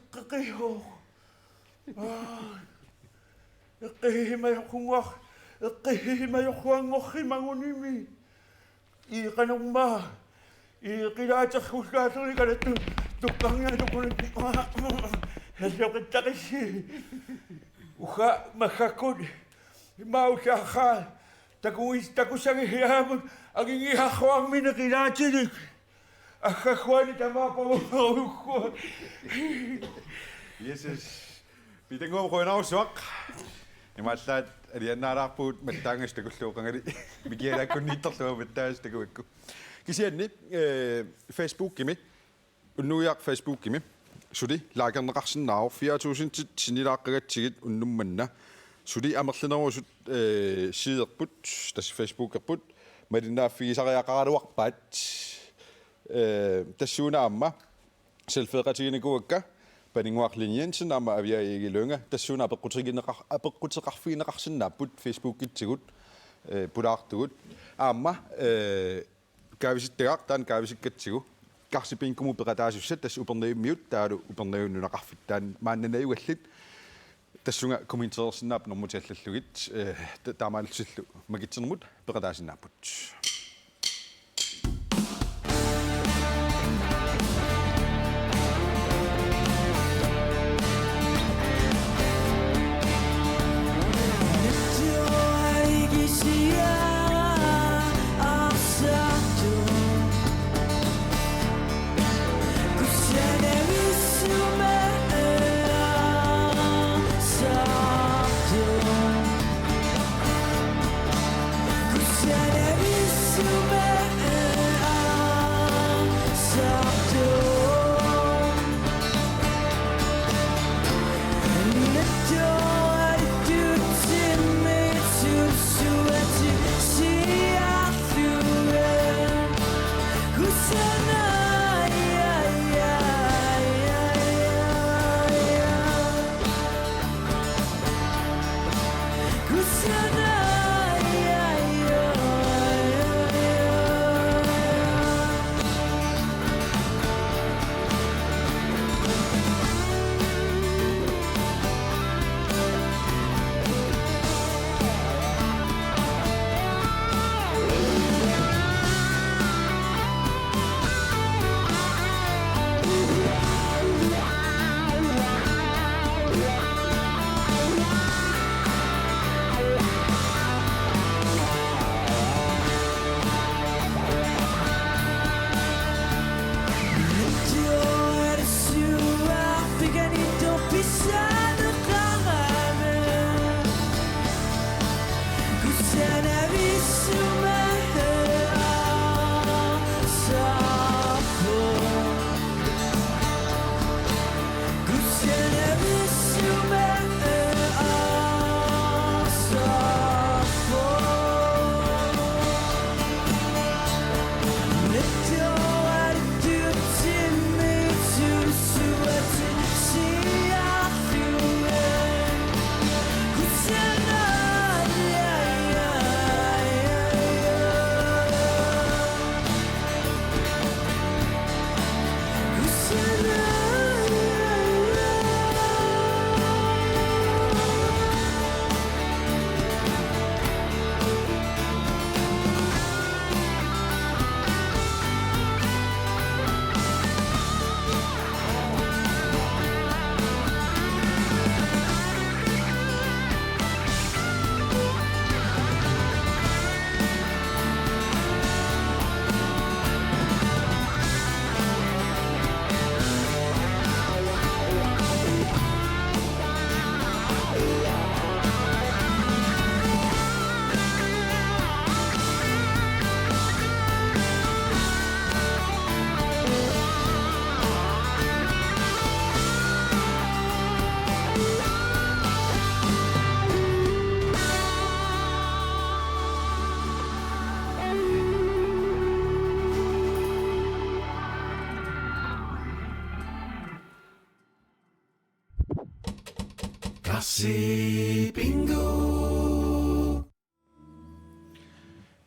eqqeqiho eqqihima yoqquangorrimangunimi iqanumma iqilaaterrullaaterni kalattu tuqqarnialukunut helloqittaqissi uha makkakut imausaaqaa takusagihiaamut agingiharruarmine qilaatilik аггахуани тамаапагуукку Jesus. Vi den går på en afsvak. Jeg må sige, at jeg nær på et med tangens det kunne slå. Vi giver dig kun nyt så med tangens det kunne ikke. Kan se den Facebook i mig. Og nu er Facebook i mig. Så det like en resten af 4000 til ni der til og nu men. Så det er meget noget så sider på det Facebook er på. Med den der fiser jeg godt arbejde. Det syvende amma selvfødretigende gode Beningwaklinjen sin amma avia ikke lønge det syvende abekutrigine raksen nabut Facebook til gut budagtut amma gavisit dan gavisit ketsu garsipin kumu beradasuset das uberneu mute der du uberneu nu rafit dan mannen er uellit det synger kommentersen nab når mutellugit der mal sillu magitsenmut beradasin nabut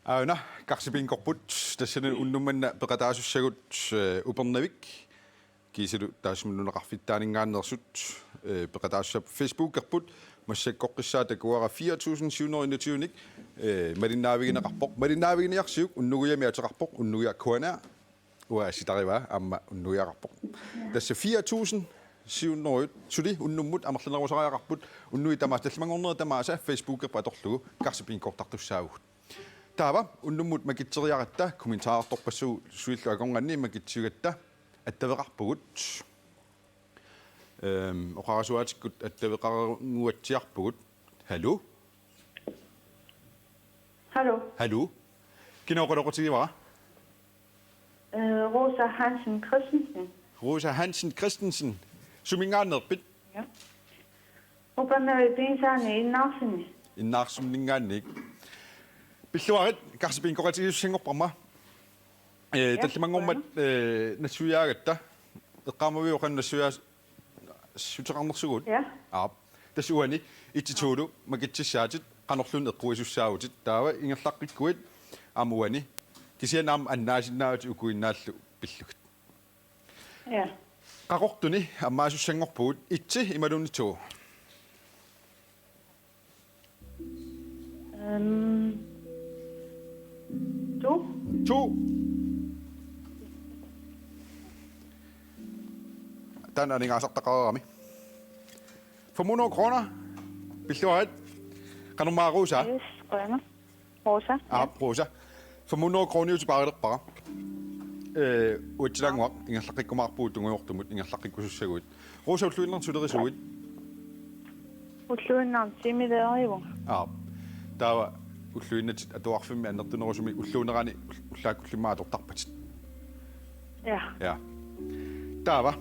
Auna karsipinkorput tassana unnummanna peqataasussagut upernavik kiisilu taasmununaqarfittaaningaannersut peqataassap facebookerput массаккоққиссаа такуара 4721ник малиннаавигинеқарпоқ уннугуями атеқарпоқ уннугиа куана уа ситарива амма уннугиақарпоқ тасса 4700 сули уннуммут амерланерусариақарпут уннуи тамаас талмангорнери тамааса фейсбукерпа аторлугу карсипинкортартуссаагут таава уннуммут макитсериаратта комментаарторпассуу суиллу акорнганни макитсигатта аттавеқарпугут оқарасуатиккут аттавеқарнгуатсиарпугут халу халу киноқолоқутигивара Rosa Hansen Christensen sumingaanerpit ja upanneripinsaani innarsumningaannik pilluarit karsipinkoqatigiussingorparma tallimangormat nassuyaagatta eqqaamaviuqan nassuyaa suteqarnersugut aap tassuani itituulu makitsissaatit qanorlun eqquisussaagutit taava ingerlaqqikkuit amuani kisianaam annaasinnaati ukuinnaallu pillugit ja qaqortuni ammaasussangorpugut itsi imalunnitu tu tan aningaasartaqarami for 100 kroner pilluarit qanormaaruusa Rosa Rosa for 100 kroner utipaarillerpara uatsilangwaq ingerlaqikkumaarpuut tunguyortumut ingerlaqikkusussaguit Rosa ulluinnersulerisuit ulluinnaartimileerivu taava ulluinnatit atuarfimmi annertunerusumi ulluunerani ullaakkullimaatortarpatit ja taava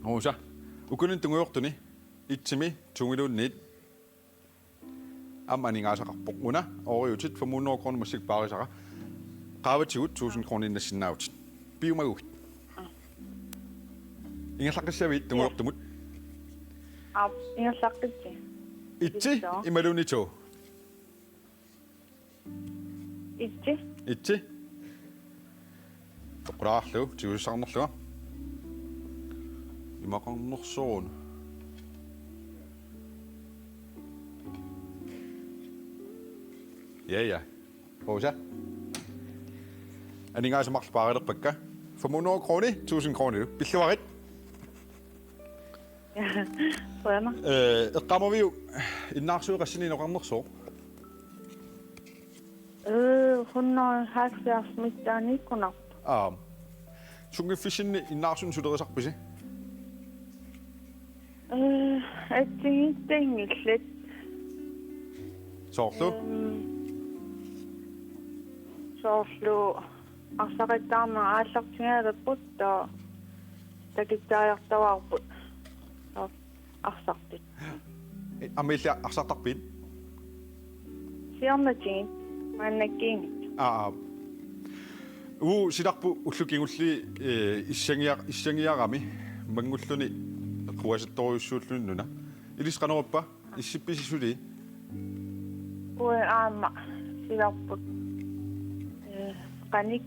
Rosa ukunin tunguyortuni itsimi tungiluunniit amaningaasaqarpoq una oriutit for 100 kroner musik paarisara qaavatiguut 1.000 kroner innassinnaavutit piumaguit ingerlaqissavit tungulortumut Ingersaqqitsi. itsi imalunito itsi toqraarlu tigussarnerluga imaqarnersoon ja Rosa aningaasumарлpaarilерпакка 500 kroner 1000 kroner pilluarit Prøver. eqqamaviu innaarsuuqassini noqarnersoo 170 mittaaniikkunaq. sungiffisinni innaarsun sulerisarpisi Attingittingillet. soorlu Soorlu arsaqittaarma aallartingaalepput taa takittaajartavaarput. Arsartit. amilla arsartarpin Siarnatingit. Maannakkiingit. silarpu ullukingulli issанgiarami mangulluni quasattoriussuullunnuna ilisqaneruppa issippisisuli Ue aama silarput. Qanik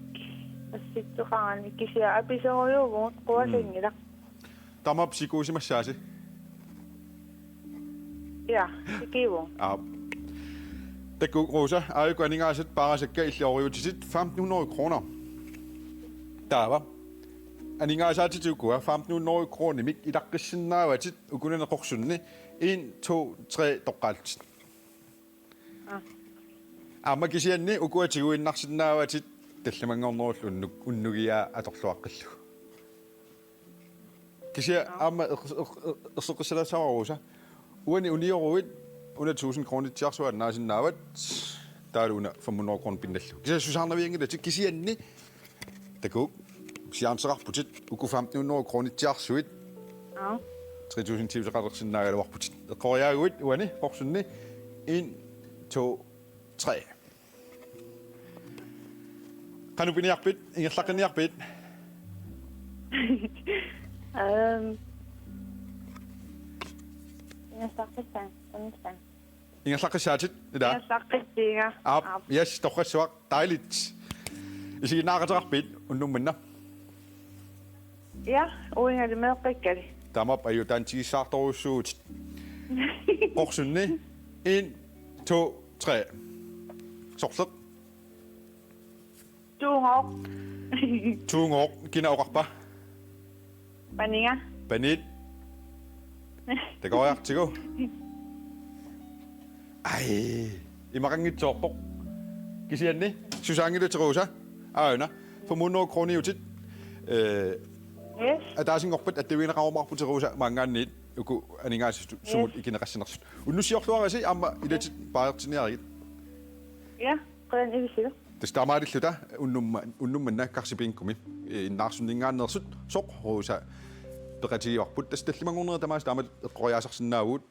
assittuqarani kisia apisoriuguut quasingila. tamap sikuusimassaasi Ja, sikivu. takku Rosa aiku aningaasat paarasakka illioriutisit 1500 kroner taava aningaasaatikua 1500 kroner mik ilaqqissinnaavatit ukunaneqorsunni 1 2 3 toqqaaltit amma kisianni ukuatiguinnarsinnaavatit tallamangornerullu unnugiaa atorluaqqillu kisia amma erseqissalasaaruusa uani unioruit 100.000 kroner tiarsuat naasinnavat taaluna 500 kroner pinnallu kisia susarnaviangila kisianni taku siaanserarputit uku 1500 kroner tiarsuit 3000 tiusaqalersinnaagaluarputit eqqoriaaguit uani qorsunni 1 2 3 qanupiniarpit ingerlaqiniarpit Ingersaqqittaan. ingerlaqissaatit ila Ingersaqqittiiga. yes toqassuaq dejligt isiginnaaqaterarpit unnummanna Ja, uingali meeqikkali. tamap ajutaan tigissaartoruussuut qorsunni 1 2 3 sorleq Tuungok. tuungoq kinaoqarpa Paninga. panit takoartigu ai imaqangitsoorpoq kisianni susaangilutiruusa auna 500 kroniutit Yes. ataasinngorpat attuviinaqarumarputiruusa maangaanniit uku aningaas sumut ikineqassinersut unnussiorluarasi amma ilatit paartiniarigit Ja, qan ivisilu. tastamaadilluta unnummanna karsipinkkumi innaarsunningaannersut soq ruusa peqatigiorput tastallimangornera tamaas taamat eqqoriaasarsinnaavuut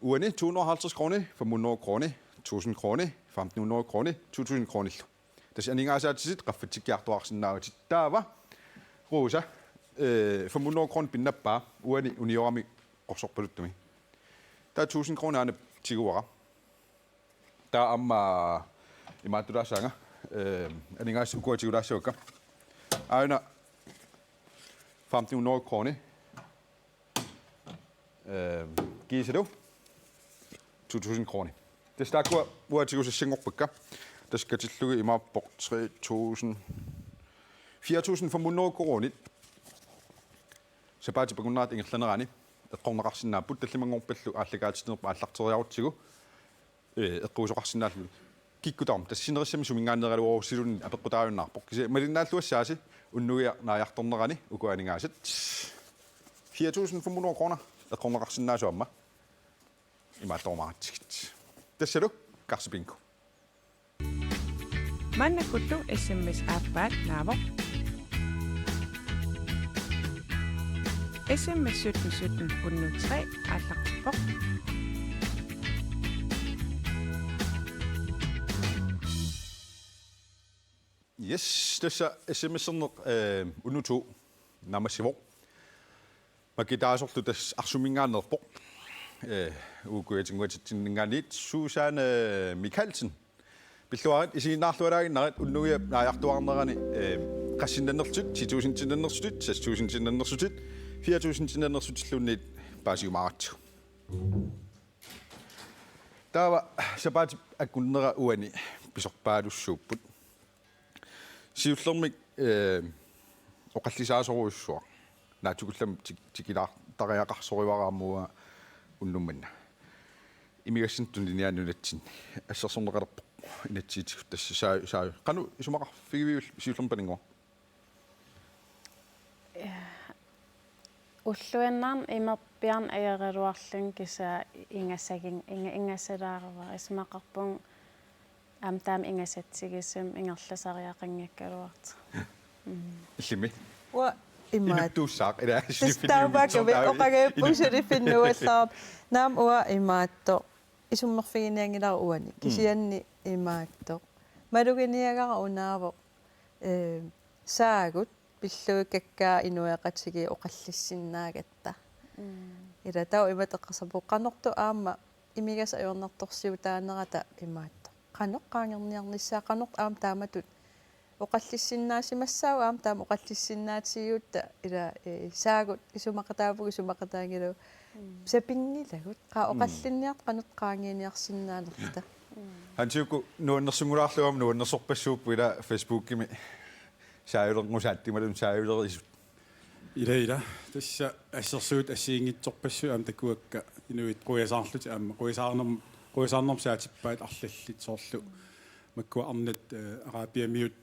uani 250 kroner 500 kroner 1000 kroner 1500 kroner 2000 kronillu tas aningaasaatissit qaffatikkiartuarsinnaavutit taava ruusa 500 kroner pinnappaa uani uniorami qorsorpaluttumi taa 1000 kroner aana tiguara taa amma imaatulaassaanga aningaas ukuatigulassuakka aina 1500 kroner giver du 2000 kroner det stakkur uatigusassingorpakka der skal tillukke i mig på 3000 4500 kroner så bare til grund af at ingen rani der kommer resten af putte til mange pælle allagaatsinner på allarteriautigu eqqusоqarsinnaallu kikkutarm tassineriссами sumingaanneraluu silun apeqqutaayunnaarpoq malinnaалluassаasi unnugia naajartornerani ukuaningaasat 4500 kroner eqqorneqarsinnaasuamma imaattormaatigit tassalu karsipinku Mannakuttu SMS aappaat naavo. SMS 1717 103 аллартиппоq Yes, tässä SMS-erneq unutu namassivo. Makitaasorlu tas arsumingaannerpo. Uukuatinguatitsinningaanit Susanne Mikkelsen. Pilluarit isiinaarlualaaginnarit unnugia naajartuarnerani qassinannertut 10.000 tinannersutut 6.000 tinannersutut 4.000 tinannersutillunniit paasiumaratsu. Taava sapaati akunnera uani pisorpaalussuupput. Siullermik oqallisaasoruussuaq naatukullam tikilaartariaqarsorivaraamua unnummanna imigassintunianianunatsin assersorneqalerpo inatsiitigut tassa saa qanu isumaqarfigiviul siullermpaningoa уллуиннарн имерпиарн аерируарлун киса ингассагин ингассалаарава исмақарпун амтаам ингасатсигисум ингерласариақангаккалуарт иллими уа имаат туусаақ ила стаабакаве оқагаппусерифиннуаллаарап наам уа имаатто исуммерфигиниангилара уани кисианни имаатто малугиниагара унаavo саагут пиллуиккаккаа инуяқатсиги оқаллиссиннаагатта ила тау иматеққарсапо қанорту аама имигас аёрнарторсиу таанерата имаатто қаноққаангерниарниссаа қанорт аам тааматут оқаллиссиннаасимассау аам таам оқаллиссиннаатсигиутта ила саагут исумақатаапуг исумақатаангилу сапиннилагут қаа оқаллинниарт қанот қаангиниарсиннаанерта хансиуку нуаннерсунгулаарлуам нуаннерсорпассууппу ила фейсбуккими сааюлернусааттималун сааюлерисут Ila tässä assersuut assiingitsorpassu am takuakka inuit quyasaarlut am quyasaarnerm saatippaat arlallit soorlu makkua arnat arabiamiut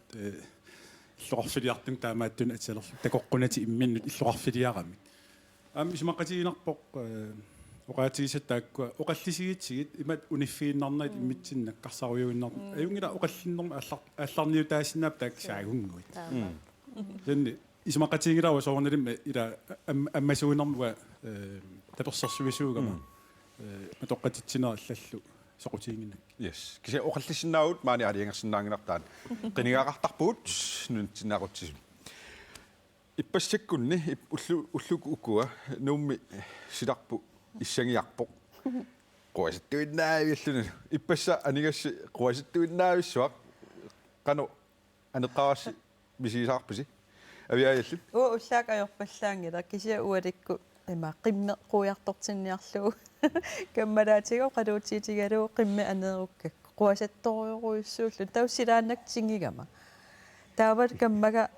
illuqarfiliartum taamaattun atsalerlu takoqqunati imminnut illuqarfiliaramik am isumaqatiginarpoq oqaatigisat taakkua oqallisigitsigit imat uniffiinnarnait immitsinnaqqarsarujuinnar ajungila oqallinnerma алларниу таассинаап таак саагунгуит янни исмақатигилава соорналимма ила аммасуинэрмуа таперсэрсуисуугама матоққатитсинера аллаллу соқутиингиннак yes кисе оқаллиссиннаавут маани алиангерсиннаангинартаан қинигаагартарпуут нунтинаарутсису иппассаккунни уллуку укуа нуумми силарпу иссангиарпоқ қуасаттуиннаавиаллуна иппасса анигасси қуасаттуиннаависсуақ қано анеққарасси мисигисаарписи авиааллу уллаак аёрпаллаангила кися уаликку има қимме қуяартортинниарлугу каммалаатиго қалуутиитигалуу қимме анеруккак қуасатторюруйуссууллу тауссилааннак тингигама таавал каммага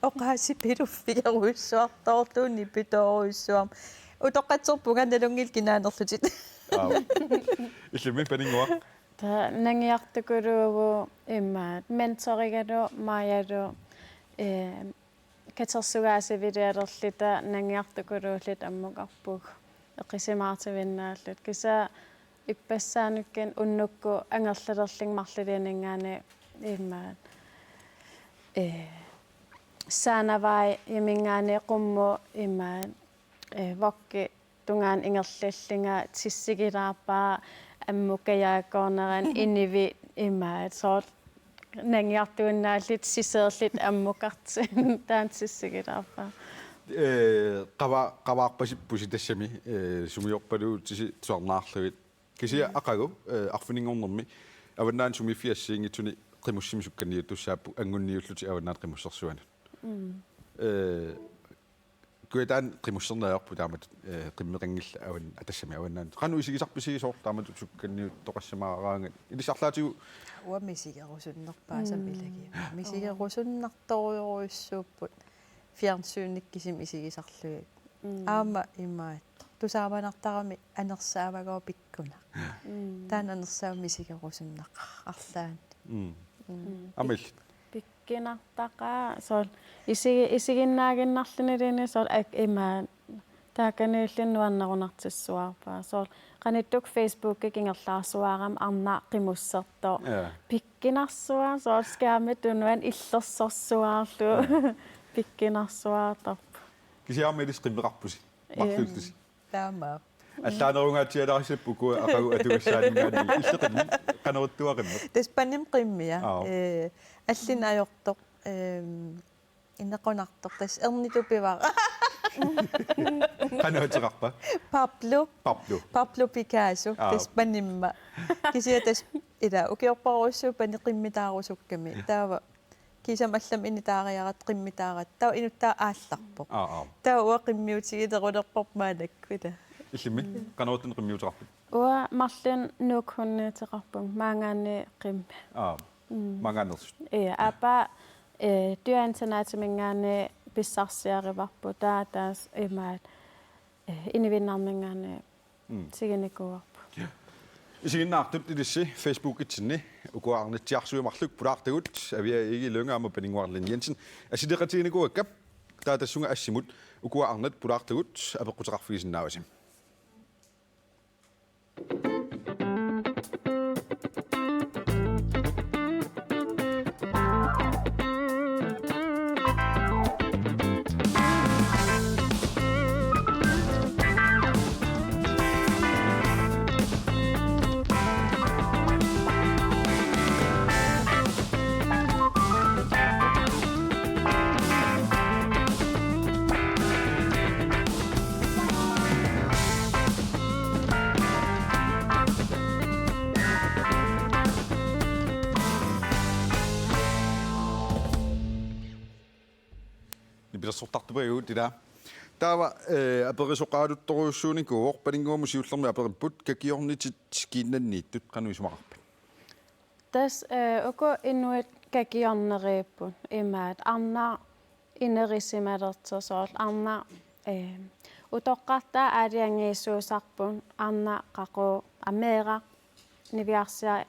оқааси пилуффигеруйуссуартоорлуунни питооруйуссуарм утоққатсорпуга налунгил кинаанерлутит иллими панингуа та нангиартукулууву иммаат менторигалу маяалу катерсугаасавилиалерлита нангиартукулууллит аммукарпуг эқисимаартивиннааллут киса иппассаануккин уннукку ангерлалерлин марлилианингаани иммаат санавай ямингаани қумму иммаат вокки тунгаан ингерллаллинга тиссигилаарпаа аммуккаяаккорнеран иниви иммаат соор нангиартуиннааллит сисеерлит аммукартин таансиссигилаарпаа qavаарpasippusi tassami sumiorpaluutisi tuarnaarlugit kisia aqagu arfuniнгорнэрми аваннаан сумиффиассиингитсуни qimussimisukkanniu tussaappu angunniulluti аваннаат qimussersuana kuitaan qimussernaajorpu taamat qimmeqangilla avan atassami avannaan qanu isigisarpisigisoor taamat sukkanniu toqassamaaraangat ilisarlaatigu уа мисигеруsunnerpaasamilagi мисигеруsunнарторюруйуссууппут фиарнсуунник кисим исигисарлугит аама имаат тусааманартарами анерсаавагоо пиккуна таан анерсаа мисигерусуннаққа арлаан амил пиккинартақаа соо исигиннаагиннарлунилини соо ак имаа тааканиуллиннуаннерунартиссуарпаа соо qanituk Facebook ingерлаарсуаарам арнаа qimусserto pikkinarsuaa soo skaamet unuan illersorsuaarlu pikkinarsuaartarp kisiaamilis qimmeqarpusi marluuttisi таама аллаанерунгаатиалаарисаппуку ақагу атугассаанингаани иллеқин канерутtuaqimме таспанним қиммиа аллин аёртоқ иннеқунартоқ тас эрнитупивара канаатеқарпа Pablo Picasso таспаннимма кисиа тас ила укиорпаруссуу паниқиммитаарусукками таава кисамаллам инитаариарат қиммитаарат таа инуттаа аалларпоқ таа уа қиммиутигидерулерпорпаанаккута иллими канаруттун қиммиутеқарпут уа марлин нукхуннеэтэқарпун маангаани қимми мангаанерсут апа dyreinternatmingaani pissarsiarivarpu taas imaat inivinnarmingaani siginikuarpu isiginnaartut ilissi Facebook-itsinni ukuarnitiarsuimarluk pulaartagut avia igi lungaama paninguarlin Jensen asideqatiinikuakka taatassunga assimut ukuarnat pulaartagut apeqqutaqarfigisinnaavasim Sortartupagut ila taava aperisoqaaluttoruussuunikuuq palinguamusiullermi aperipput kakiornitit kiinnanniittut qanuisumaqarpat tas uko inuit kakiorneriippun imaat arna inerisimalertersoorl arna utoqqartaa aaliangiissuusarpun arna qaqu ameera niviarsia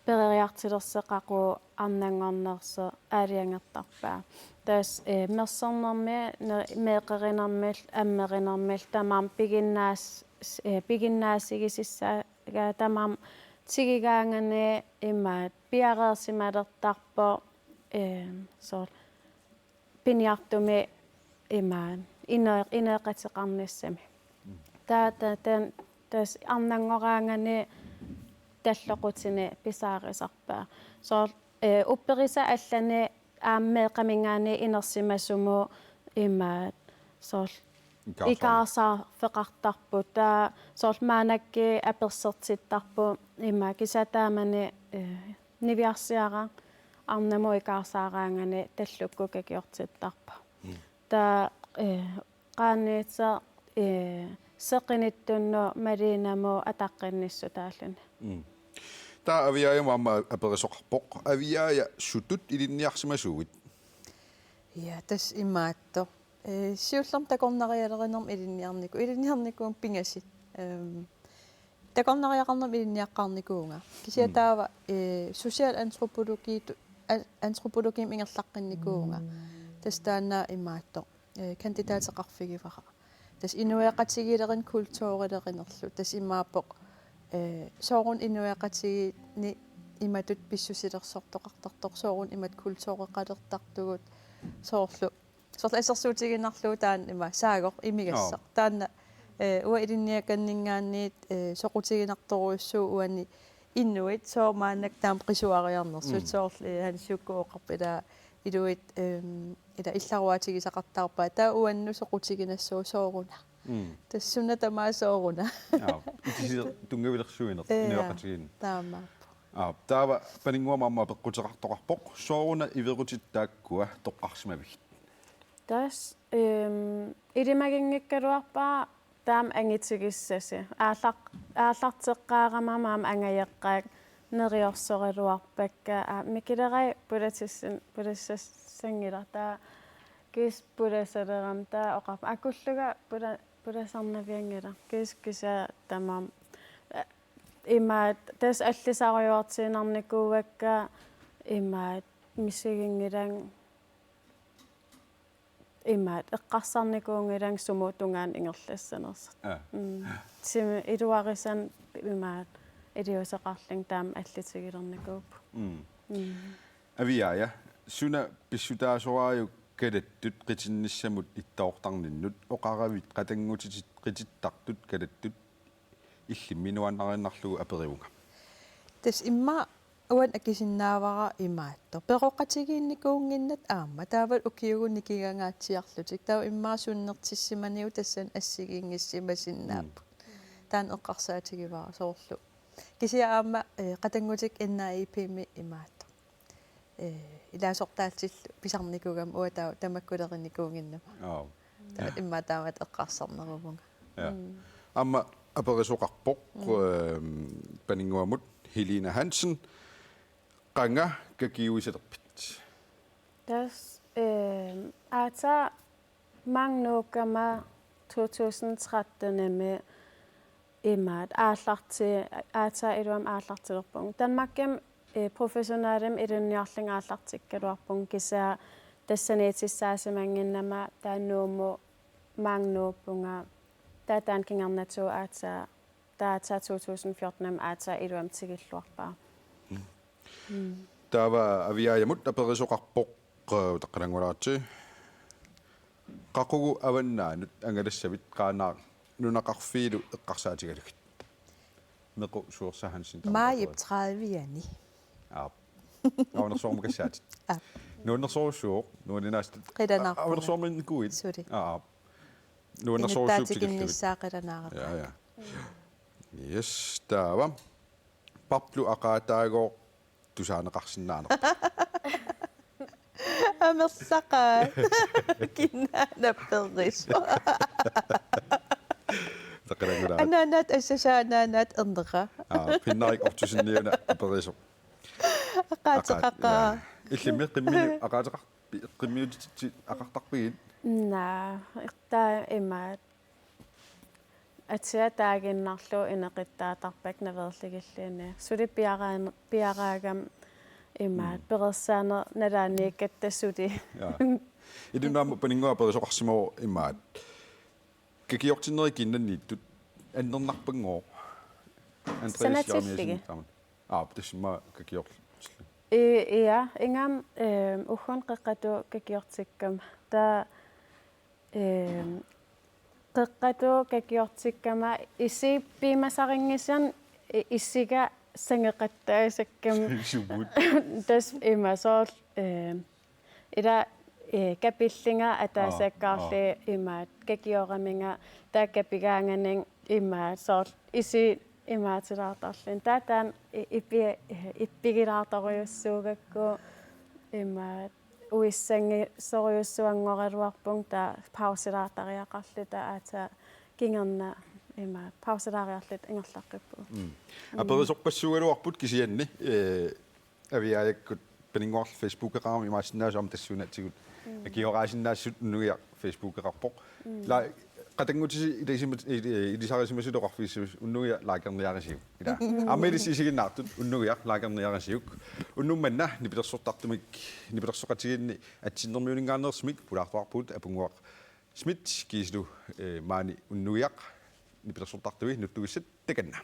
pereriartilerseqaqu arnangornerse aaliangertarpaa tas mersornermi meeqerinarmil ammerinarmil tamam piginnaasigisissaaga tamam tigigaangani immaat piareersimalertarpo soor piniartumi immaan ineeqatiqarnissami tas arnangoraangani talloqutini pisaarisarpaa soor upperisa allani ааммеэқамингаани инерсимасуму имаат соорл икаасаа феқартарпу таа соорл маанакки аперсертиттарпу имаа кисатаамани нивиарсиара арнаму икаасаараангани таллукку какиортиттарпа таа qaaниитса сеқиниттунну малинаму атаққинниссу тааллуни taa aviaja mamma aperisoqarpoq aviaja sutut ilinniarsimasuugit ja tas imaatto siullerm takornarialerinerm ilinniarnikuum pingasit takornariaqarnerm ilinniaqqaarnikuunga kisia taava social antropologiim ingerlaqqinikuunga tas taanna imaatto kandidaateqarfigivara tas inuiaqatigilerin kultuurilerinerlu tas imaappoq soorun inuiaqatigi ni imatut pissusilersortoqartartoq soorun imat kultuureqalertartugut soorlu assersuutiginnarlu taan ima saagoq imigassaq taanna ua ilinniakanningaanniit soqutiginartoruussuu uani innuit soormaanak taam qisuariarnersut soorlu hansukkuoqarpila iluit ila illaruatigisaqartarpaa taa uannu soqutiginnassuu sooruna тассуна тамаасоорuna tungavilersuiner inuaqatigiin таама таава панингуамаама пеққутеқартоқарпоқ соорuna иверутиттааккуа тоққарсимавик тас илимагингиккалуарпаа таам ангитсигиссаси ааллартеққаарамамаам ангаяққаак нериорсорилуарпакка микилерай пулассангила таа кис пуласалерам таа оқарпа акуллуга пуласарнавиангила киса тамам имаат тас аллисариуартиинарникуувакка имаат миссигингилан имаат эққарсарникуунгилан сумутунгаан ингерлассанерсат сими илуарисан имаат илиусеқарлин таам аллитигилерникууп авиаja суна писсутаасораaju kallattut qitinnissamut ittaortarninnut oqaravit qatangutitit qitittartut kallattut illimminuannarinnarlugu aperiunga tas imma uan akisinnaavara imaattor peqoqatigiinnikuunginnat aamma taavat ukiugunnikigangaatsiarlutik taa immaasuunnertissimaniu tassan assigiingissimasinnaappu taan eqqarsaatigivaara soorlu kisia aamma qatangutik innaipimi imaattor ilaasortaalsillu pisarnikugam uatau tamakkulerinikunginnama imma taamat eqqarsarneruvunga amma aperisoqarpoq paninguamut Helena Hansen qanga kakiuisaterpit Das ata mangnukama 2013 med imat aallarti ata iduam aallartilerpung Danmarkem professionaalem idunniarling aallartikkaluarpung kisa tassaneetissaasimangennama taannuumu mangnuupunga taatan kingarnatu ata taata 2014 ata iduam tigilluarpaa tava aviajamut aperisoqarpoq taqalangulaarti qaqugu avannaanut angalassavit qaanaa nunaqarfiilu eqqarsaatigalugit mequ suorsahansin maajip 30 авнерсоормакассаатит нууннерсоорсууq нуунинааст qidanarpung авнерсоорминкуит suri нууннерсоорсууппигиллавит ja yes taava paplu aqaataagoo tusaaneqarsinnaanaq amersaqa kinnaanapperris taqalangula anaanat assasaanaanat erneqa pinnarik ortusinniuna aperiso aqaatеqaqa illimmi qimmini aqaatеqar qimmiutit aqartarpigit naa iqtaa imaat atsia taaginnarlu ineqittaatarpak naverligilluuni suli piaraagam imaat perersaaner nalaaniikkattassuli idunnaammu paningua aperisoqarsimoo imaat kakiortinerikinnanniittut annernerpangoo Sanatilligi. tassimma kakior ja ingam uhun qiqqatu kakiortikkam ta qiqqatu kakiortikkama isippiimasaringisan issiga sangeqattaasakkam tas imasoor ila kapillinga ataasakkaarli imaat kakioraminga taakkapigaanganing imaat soor isi imaatilaartarlin taataan ippigilaartoruyussuugakku imaat uissangi soruyussuangoraluarpung taa pausilaartariaqarli taa aata kingerna imaat pausilaariarlit ingerlaqqippu aperisoqqassugaluarput kisianni aviajakkut paninguarl Facebook-eqaram imaasinnaasam tassuunatigut akioraasinnaassut nugia Facebook-eqarpoq la qatangutisi ilisarisimassutoqarfiissuus unnugia laakerniarisiuk ila ammelisiisiginnaartut unnugia laakerniarisiuk unnummanna nipilersortartumik nipilersoqatiginni atsinnermiuningaannersmik pulaartuarpuut apunguaq smit kiislu maani unnugiaq nipilersortartui nuttugissat takanna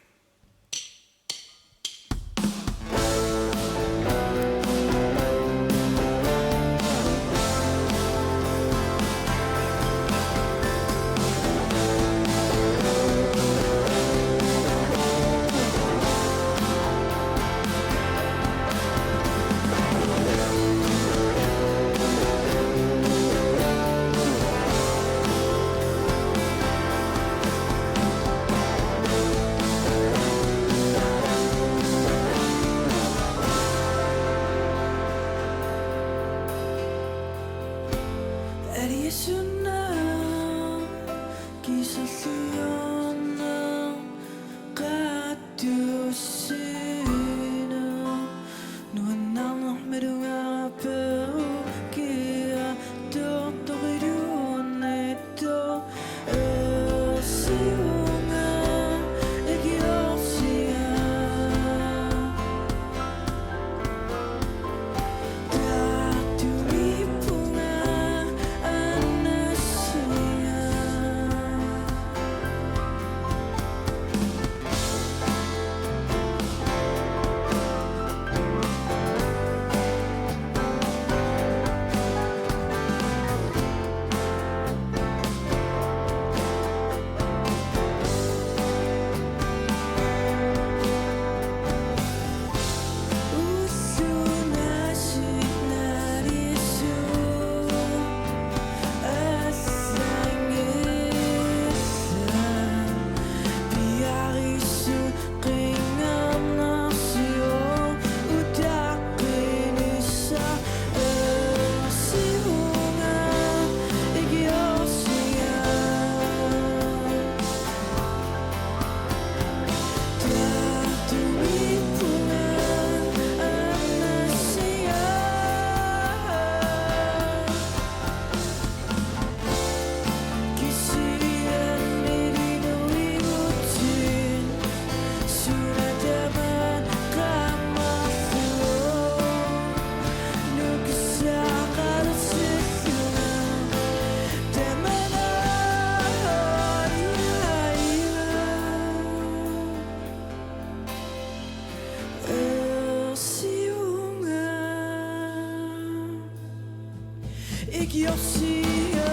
ikke jeg siger.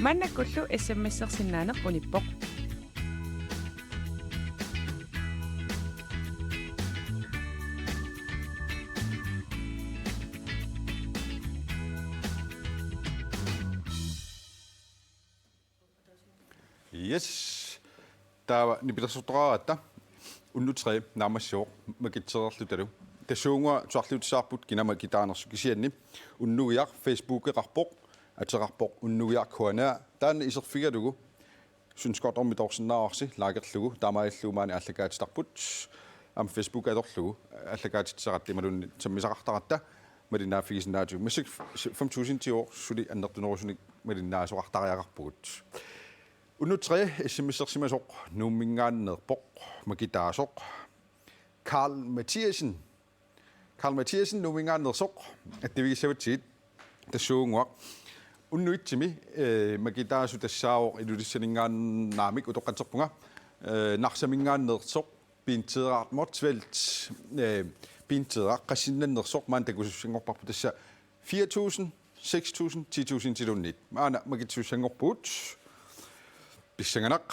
Mannakullu SMS-ersinnaane qunippoq. Yes. Tava nipitersutraata unnutre naamassoo makitsererlutalu. Tassuunga tuarluutsaarput kinama kitaanersu kisianni unnuiaq Facebook-eqarpoq aterarpoq unnuiaq kuanaa taan iserfigalugu synskottormitorsinnaarsi laagerlugu taamailluumaani allakaatitarput am Facebook adorlugu allakaatitseratti malunni sammisaqartaratta malinaafigisnaatu misik 5000 år suli annertunerusuni malinnaasuqartariaqarpugut unnutre SMS-ersimasoq nuummingaannerpoq makitaasoq Karl Mathiasen nuummingaannersoq attivigisavatiit tassuunguaq unnuitsimi makitaasu tassaaoq ilulissaningaannaamik utoqqatserpunga narsamingaannersoq piintederaart Motsvelt piintederaaq qassinnannersoq maan takusussangorparpu tassa 4000 6000 10000 tilunnit maana makitsuussangorpuut pissanganaq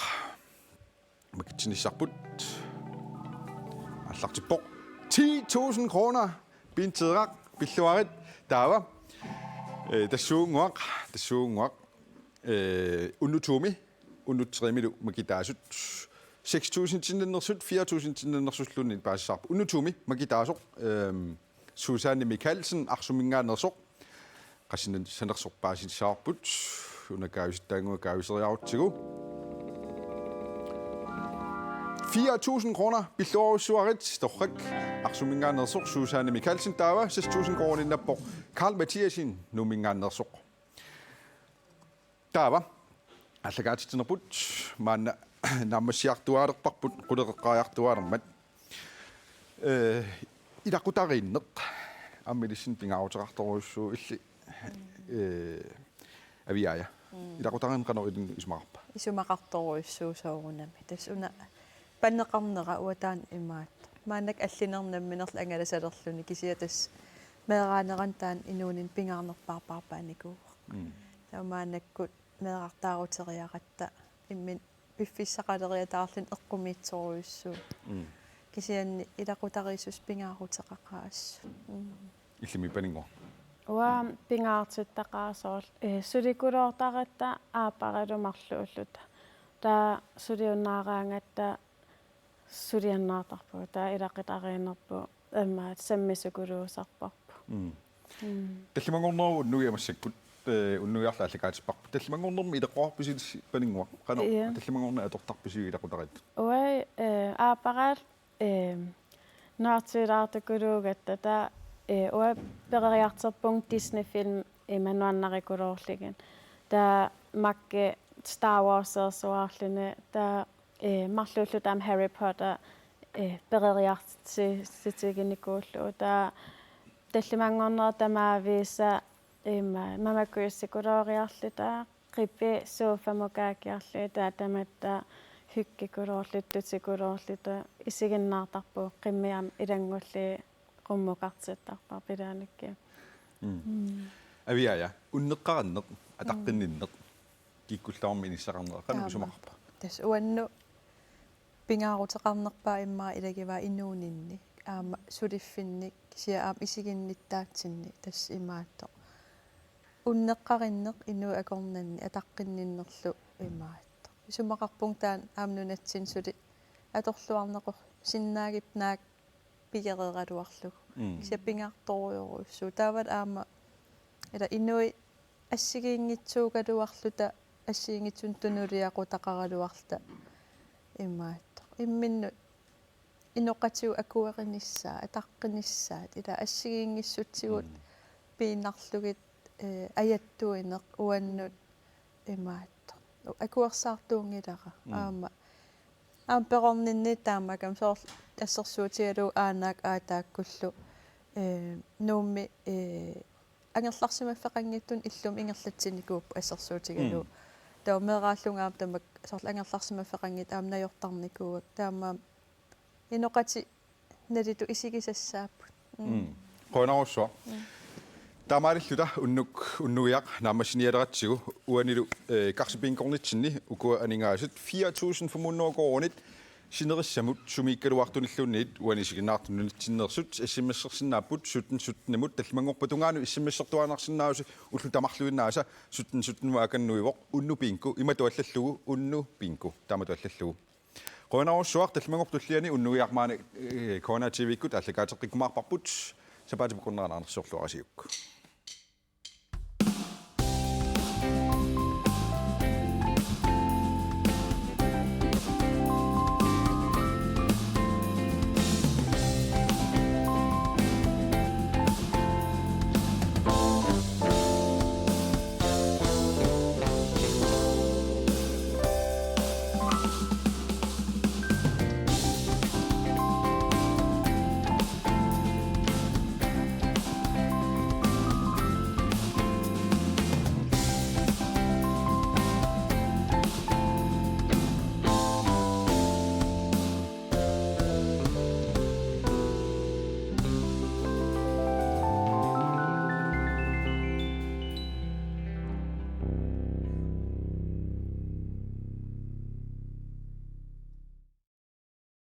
makitsinissarput аллартиппоқ 10,000 kroner piintederaaq pilluarit taava tassuunguaq unnutuumi makitaasut 6,000 tinnernersut 4,000 tinnernersullunni paassarpu unnutuumi makitaasoq Susanne Mikkelsen arsumingaannersoq qassinan sanersorpaasitsaarput unakaavistaangua kaaviseriarutigu 4,000 kroner billuarussuarit torrak arsumingaannersoq Susanne Mikkelsen taava 6,000 kroner innappoq Karl Mathiasin nuummingaannersoq taava allakaatittinerput maanna naammassiartuaalerparput quleqeqqaariartuaalermat ilaqutariinneq ammilissin pingaruteqartoruussuu illi aviaja ilaqutariinneqanor ilin isumaqarpa исумақарторуйссуусоорунами тас уна паннеқарнера уатаан имаат маанак аллинернамминерла ангаласалерлүни кисия тас меераанеран таан инуунин пингаарнерпаарпаарпааникуу таамаанаккут меэрартаарутериақатта иммин пиффиссақалериатаарлин эққумиитсоруйуссуу кисианни илақутарисус пингаарутеқақаассу иллими панингор уа пингаартиттақаасоорл суликулоортаратта аапаралумарлууллута таа сулиуннаараангатта сулианнаартарпу таа илақитариинерпу аммаат саммисукулуусарпарпу таллимангорнеру уннугиамассакпут уннугиарла аллакаатиппарпу таллимангорнерми илеққоарписит панингуа қано таллимангорна атортарписиу илақутарит уай аапарал наартилаартакулуугатта таа уа перериартерпунг Disney-film имануаннарикулоорлигин таа макке Star Wars-ерсуаарлуни таа марлууллу таам Harry Potter перериартситигиникууллу таа таллимангорнера тамаависа мамакуйссикулоориарлу таа qippi suufamukaakiarlu taatamata hykkikuloorluttutikulorluta isiginnaartarpu qimmiam ilangulli qummuqartittарпар pilaanikki Aviaja, unneqqaranneq ataqqinnинneq kikkullaarmi inissaqarneqa qanusumaqarpa. Tas uannu pingaarutaqarnerpaa immaa ilagivaa innuuninni aama suliffinnik kisia aam isiginnittaatsinni tas imaatto unneqqarinneq innu akornanni ataqqinninnerlu imaatto sumaqarpung taan aamnunatsin suli atorluarneqor sinnaagip naak pigereraluarlug kisia pingaartoriorussu taavat aama ila innui assigiingitsuugaluarluta assiingitsun tunuliaqutaqaraluarta imaatto imminnut inoqatiu akuerinissaa ataqqinnissaat ila assigiingissutsigut piinarlugit ajattuineq uannut imaatto akuersaartuungilaqa aama aampeqorninni taamakam soor assersuutigalu aanaak aataakkullu nuummi angerlarsimaffeqangittun illum ingerlatsинникууппу ассерсуутигалу таумерааллунгаам тамак сорл ангерларсимаффеқангит аамнajortarникууак таамаам иноқати налиту исигисассааппут Qoinarussua. Taamaarillута unnuiaq naamassinialaratsigu uanilu karsipinkornitsinni ukua aningaasut 4.500 kroner sinerissamut sumiikkaluartunilluunniit uanisiginnaartununitsinnersut assimmassersinnaaput suttenimut tallimangorpatungaanu issimmassertuanarsinnaasu ullu tamarluinnaasa suttenmu akannuivoq unnupinku imatuallallugu unnupinku taamatuallallugu qoinarussua tallimangortulliani unnuiarmaani corona tv-kut allakaatеққиккумаарпарпут сапаатипукуннераарнерсуорлуарасиук